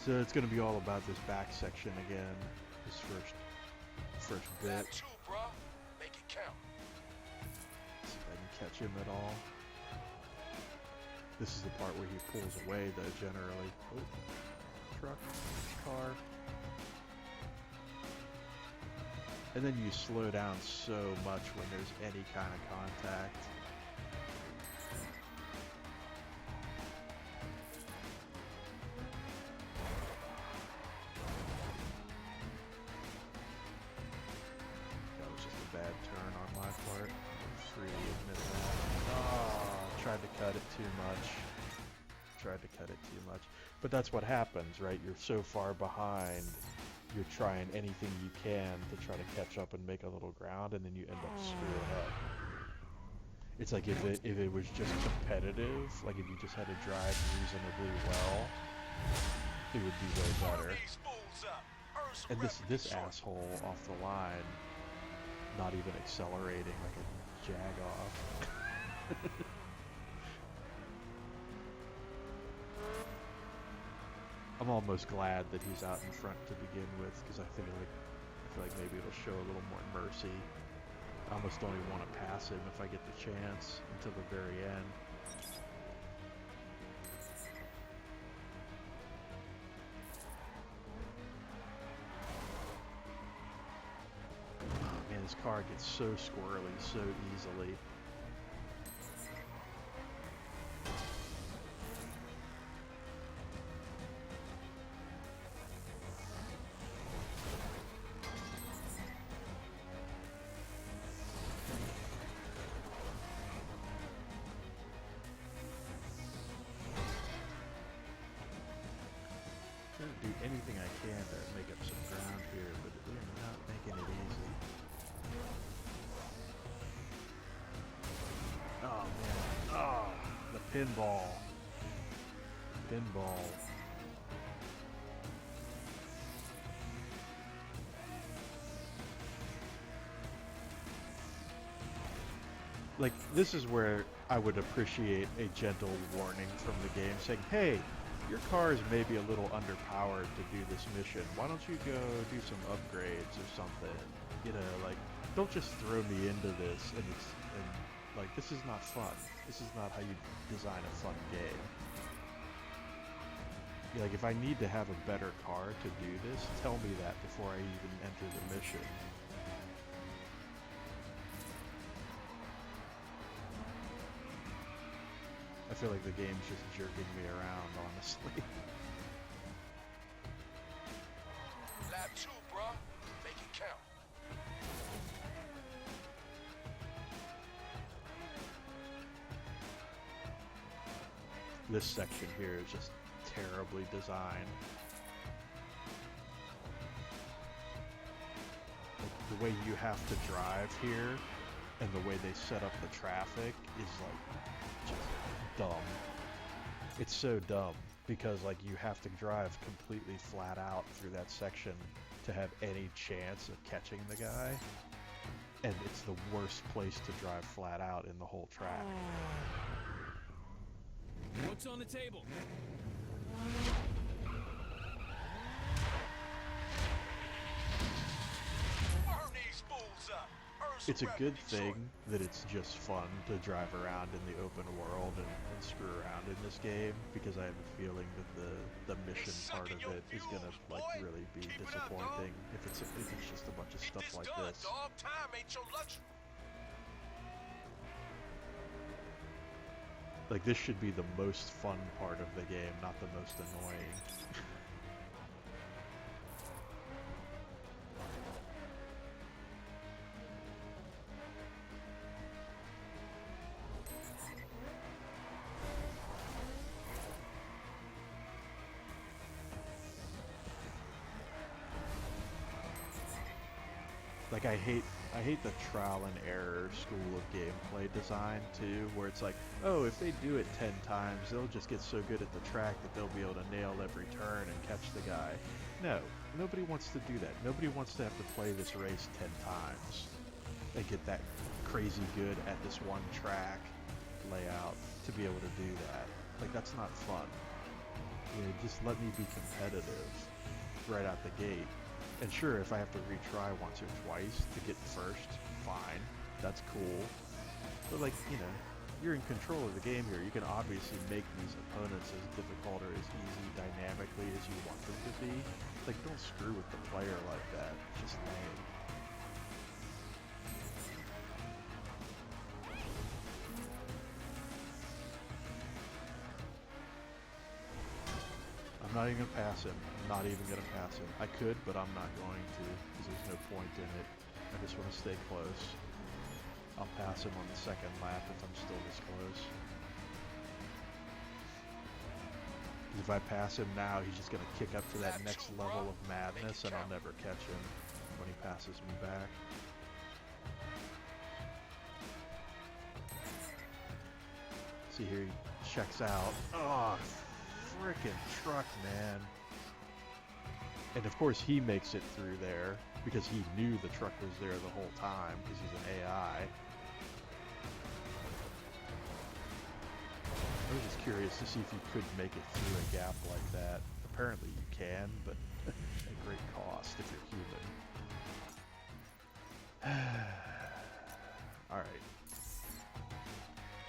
So it's going to be all about this back section again, this first bit. Lap 2, bruh. Make it count. See if I can catch him at all. This is the part where he pulls away, though, generally. Oh, truck, car. And then you slow down so much when there's any kind of contact. That was just a bad turn on my part. I freely admit that. Oh, tried to cut it too much. But that's what happens, right? You're so far behind. You're trying anything you can to try to catch up and make a little ground, and then you end up screwing up. It's like if it was just competitive, like if you just had to drive reasonably well, it would be way better. And this asshole off the line, not even accelerating like a jag-off. I'm almost glad that he's out in front to begin with, because I feel like maybe it'll show a little more mercy. I almost don't even want to pass him if I get the chance until the very end. Oh man, this car gets so squirrely so easily. Do anything I can to make up some ground here, but we're not making it easy. Oh man, oh, the pinball. Like, this is where I would appreciate a gentle warning from the game saying, hey, your car is maybe a little underpowered to do this mission. Why don't you go do some upgrades or something? You know, like, don't just throw me into this and like, this is not fun. This is not how you design a fun game. Like, if I need to have a better car to do this, tell me that before I even enter the mission. I feel like the game's just jerking me around, honestly. Lap 2, bruh. Make it count. This section here is just terribly designed. Like, the way you have to drive here and the way they set up the traffic is like just dumb. It's so dumb because like you have to drive completely flat out through that section to have any chance of catching the guy, and it's the worst place to drive flat out in the whole track. What's on the table? Burn these fools up. Earn some It's a revenue, good Detroit. thing that it's just fun to drive around in the open world and screw around in this game, because I have a feeling that the mission part of it is gonna like really be disappointing if it's just a bunch of Get stuff this like done, this. dog. Time ain't your luxury. Like, this should be the most fun part of the game, not the most annoying. Like, I hate the trial and error school of gameplay design too, where it's like, oh, if they do it 10 times, they'll just get so good at the track that they'll be able to nail every turn and catch the guy. No, nobody wants to do that. Nobody wants to have to play this race 10 times and get that crazy good at this one track layout to be able to do that. Like, that's not fun. You know, just let me be competitive right out the gate. And sure, if I have to retry once or twice to get first, fine. That's cool. But like, you know, you're in control of the game here. You can obviously make these opponents as difficult or as easy dynamically as you want them to be. Like, don't screw with the player like that. It's just lame. I'm not even gonna pass him. I'm not even gonna pass him. I could, but I'm not going to, because there's no point in it. I just want to stay close. I'll pass him on the second lap if I'm still this close. 'Cause if I pass him now, he's just gonna kick up to that next level of madness, and I'll never catch him when he passes me back. See here, he checks out. Oh, frickin' truck, man. And of course he makes it through there because he knew the truck was there the whole time because he's an AI. I was just curious to see if you could make it through a gap like that. Apparently you can, but at great cost if you're human. Alright.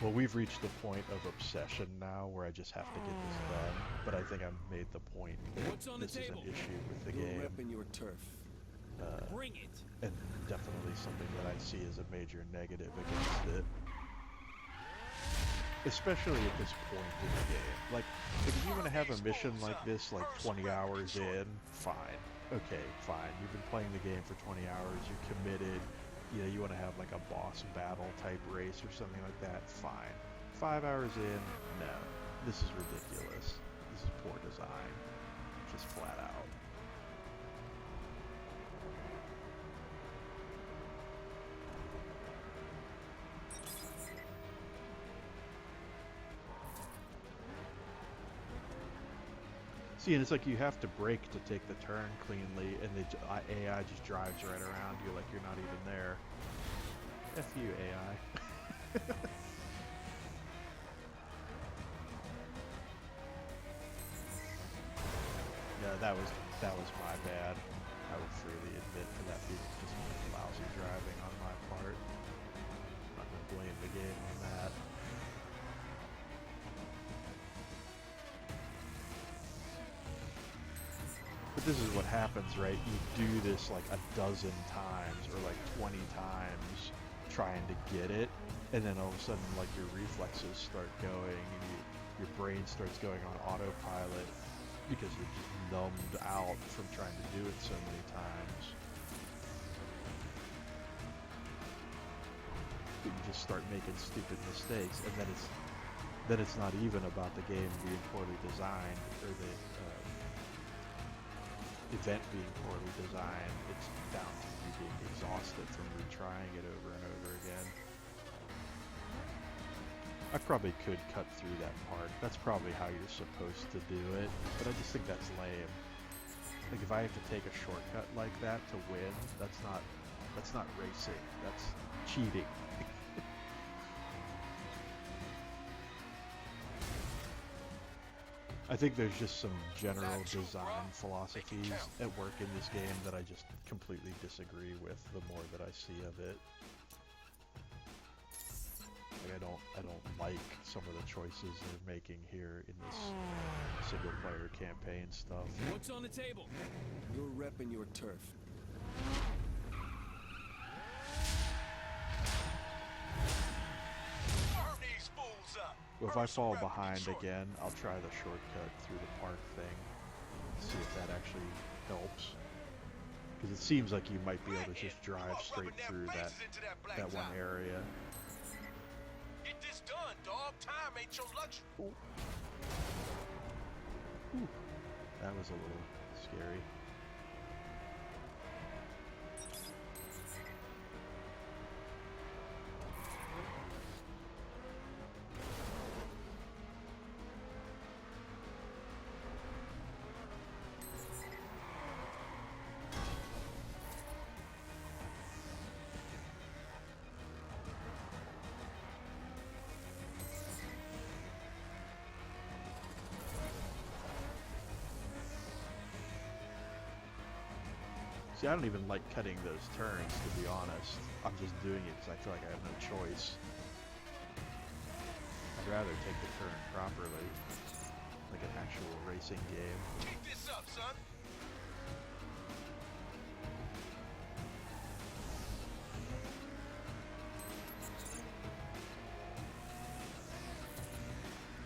Well, we've reached the point of obsession now where I just have to get this done, but I think I've made the point that What's on the this is an table? issue with the You're game, repping your turf. Bring it. and definitely something that I see as a major negative against it. Especially at this point in the game. Like, if you want to have a mission like this, like 20 hours in, fine. Okay, fine. You've been playing the game for 20 hours, you're committed. You know, you want to have like a boss battle type race or something like that, fine. 5 hours in, no. This is ridiculous. This is poor design. Just flat out. See, and it's like you have to brake to take the turn cleanly, and the AI just drives right around you like you're not even there. F you, AI. Yeah, that was my bad. I would freely admit to that being just lousy driving on my part. I'm not gonna blame the game on that. But this is what happens, right? You do this like a dozen times or like 20 times trying to get it, and then all of a sudden like your reflexes start going and your brain starts going on autopilot because you're just numbed out from trying to do it so many times. But you just start making stupid mistakes, and then it's not even about the game being poorly designed or the event being poorly designed. It's down to you being exhausted from retrying it over and over again. I probably could cut through that part. That's probably how you're supposed to do it, but I just think that's lame. Like, if I have to take a shortcut like that to win, that's not racing. That's cheating. I think there's just some general design philosophies at work in this game that I just completely disagree with the more that I see of it. Like, I don't like some of the choices they're making here in this single player campaign stuff. What's on the table? You're repping your turf. Well, if I fall behind again, I'll try the shortcut through the park thing. See if that actually helps. Because it seems like you might be able to just drive straight through that one area. Get this done, dog. Time ain't your luxury. Ooh. Ooh. That was a little scary. See, I don't even like cutting those turns, to be honest. I'm just doing it because I feel like I have no choice. I'd rather take the turn properly, like an actual racing game. Keep this up, son.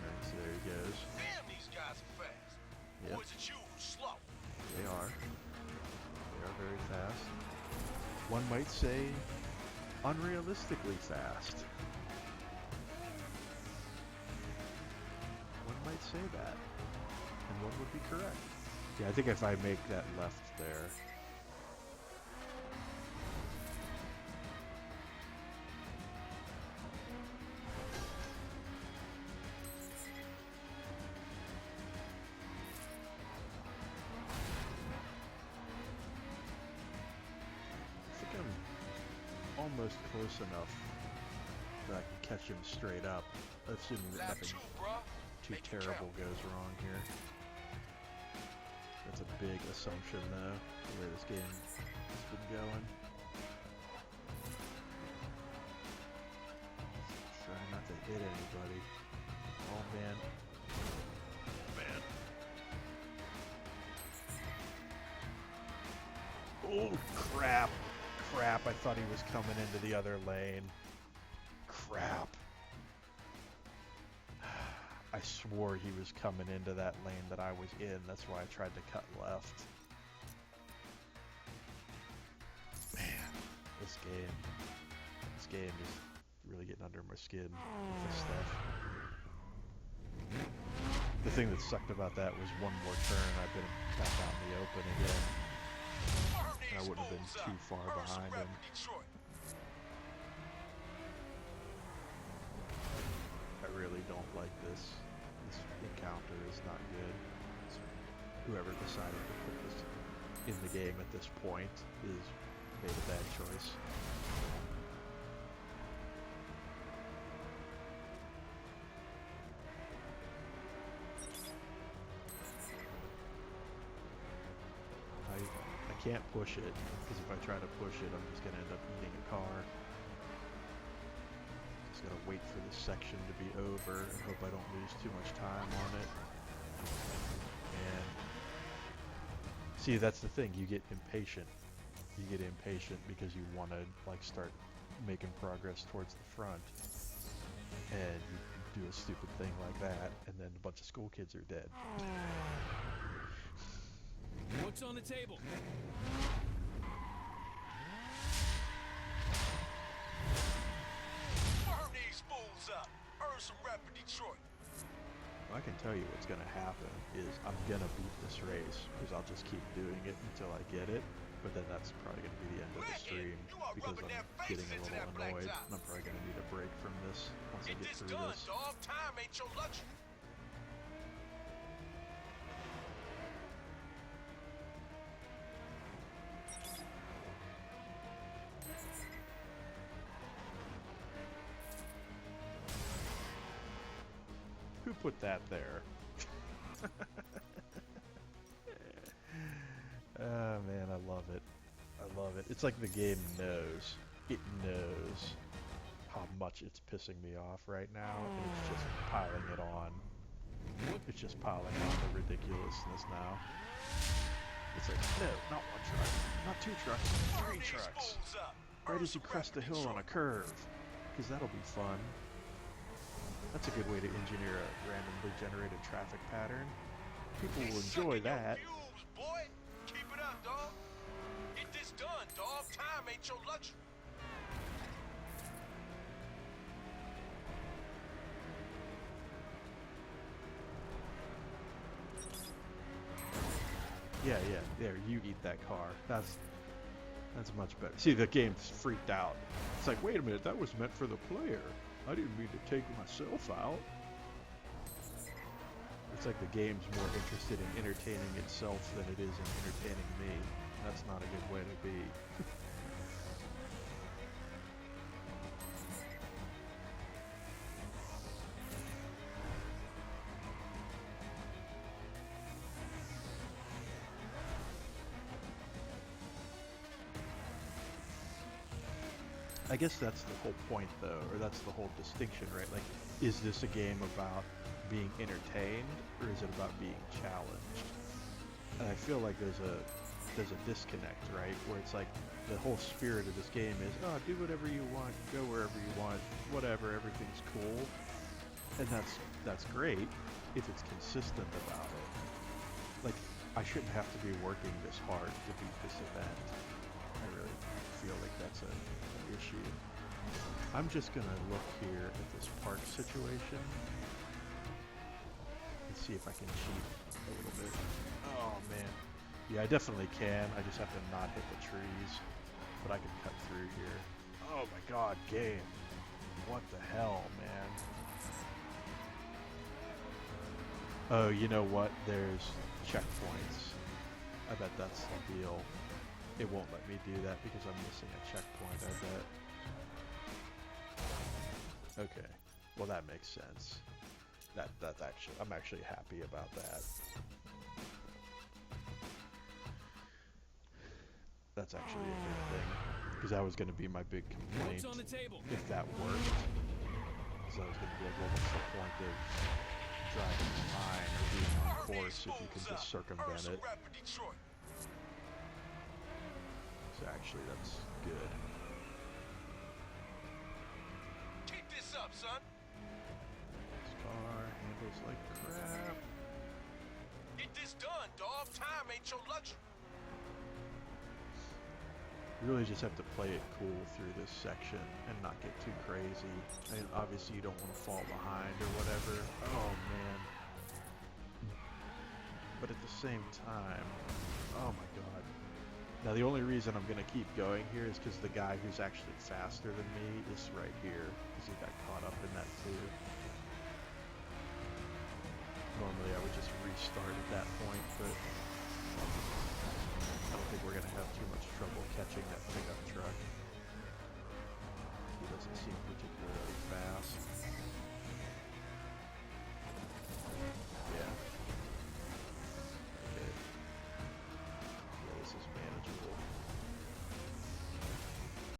Alright, so there he goes. Damn, these guys are fast. Yep. Or is it you who's slow? They are. They are very fast. One might say, unrealistically fast. One might say that. And one would be correct. Yeah, I think if I make that left there... I think I'm almost close enough that I can catch him straight up, assuming that Lap nothing two, bruh. too Make it terrible count. goes wrong here. That's a big assumption, though, the way this game has been going. Try not to hit anybody. Oh, man. Man. Oh, crap. Crap, I thought he was coming into the other lane. Crap. I swore he was coming into that lane that I was in. That's why I tried to cut left. Man, this game is really getting under my skin with this stuff. The thing that sucked about that was one more turn, I've been back out in the open again. And I wouldn't have been too far behind him. I really don't like this. This encounter is not good. So whoever decided to put this in the game at this point is made a bad choice. I can't push it, because if I try to push it, I'm just going to end up eating a car. Just gotta wait for this section to be over and hope I don't lose too much time on it. And see, that's the thing, you get impatient. You get impatient because you want to like start making progress towards the front. And you do a stupid thing like that, and then a bunch of school kids are dead. What's on the table? Burn these fools up. Earn some rep in Detroit. I can tell you what's going to happen is I'm going to beat this race because I'll just keep doing it until I get it. But then that's probably going to be the end of the stream because I'm getting a little annoyed, and I'm probably going to need a break from this once I Get get this through done, this. dog. Time ain't your luxury. Who put that there? Oh man, I love it. I love it. It's like the game knows. It knows how much it's pissing me off right now, and it's just piling it on. It's just piling on the ridiculousness now. It's like, no, not one truck, not two trucks, three trucks. Right as you crest the hill on a curve, because that'll be fun. That's a good way to engineer a randomly generated traffic pattern. People will enjoy that. Boy. Keep it up, dog. Get this done, dog. Time ain't your luxury. Yeah, there, you eat that car. That's much better. See, the game's freaked out. It's like, wait a minute, that was meant for the player. I didn't mean to take myself out. It's like the game's more interested in entertaining itself than it is in entertaining me. That's not a good way to be. I guess that's the whole point, though, or that's the whole distinction, right? Like, is this a game about being entertained, or is it about being challenged? And I feel like there's a disconnect, right? Where it's like the whole spirit of this game is, oh, do whatever you want, go wherever you want, whatever, everything's cool, and that's great if it's consistent about it. Like, I shouldn't have to be working this hard to beat this event. I really feel like that's an issue. I'm just gonna look here at this park situation and see if I can cheat a little bit. Oh man. Yeah, I definitely can. I just have to not hit the trees. But I can cut through here. Oh my god, game. What the hell, man? Oh, you know what? There's checkpoints. I bet that's the deal. It won't let me do that because I'm missing a checkpoint, I bet. Okay. Well, that makes sense. That's actually, I'm actually happy about that. That's actually a good thing, because that was going to be my big complaint What's on the table? if that worked. Because I was going to be like, well, what's the point of driving fine or being on course if you can just circumvent it? So actually, that's good. Keep this up, son. This car handles like crap. Get this done, dog. Time ain't your luxury. You really just have to play it cool through this section and not get too crazy. I mean, obviously you don't want to fall behind or whatever. Oh man. But at the same time, oh my god. Now the only reason I'm going to keep going here is because the guy who's actually faster than me is right here. Because he got caught up in that too. Normally I would just restart at that point, but I don't think we're going to have too much trouble catching that thing up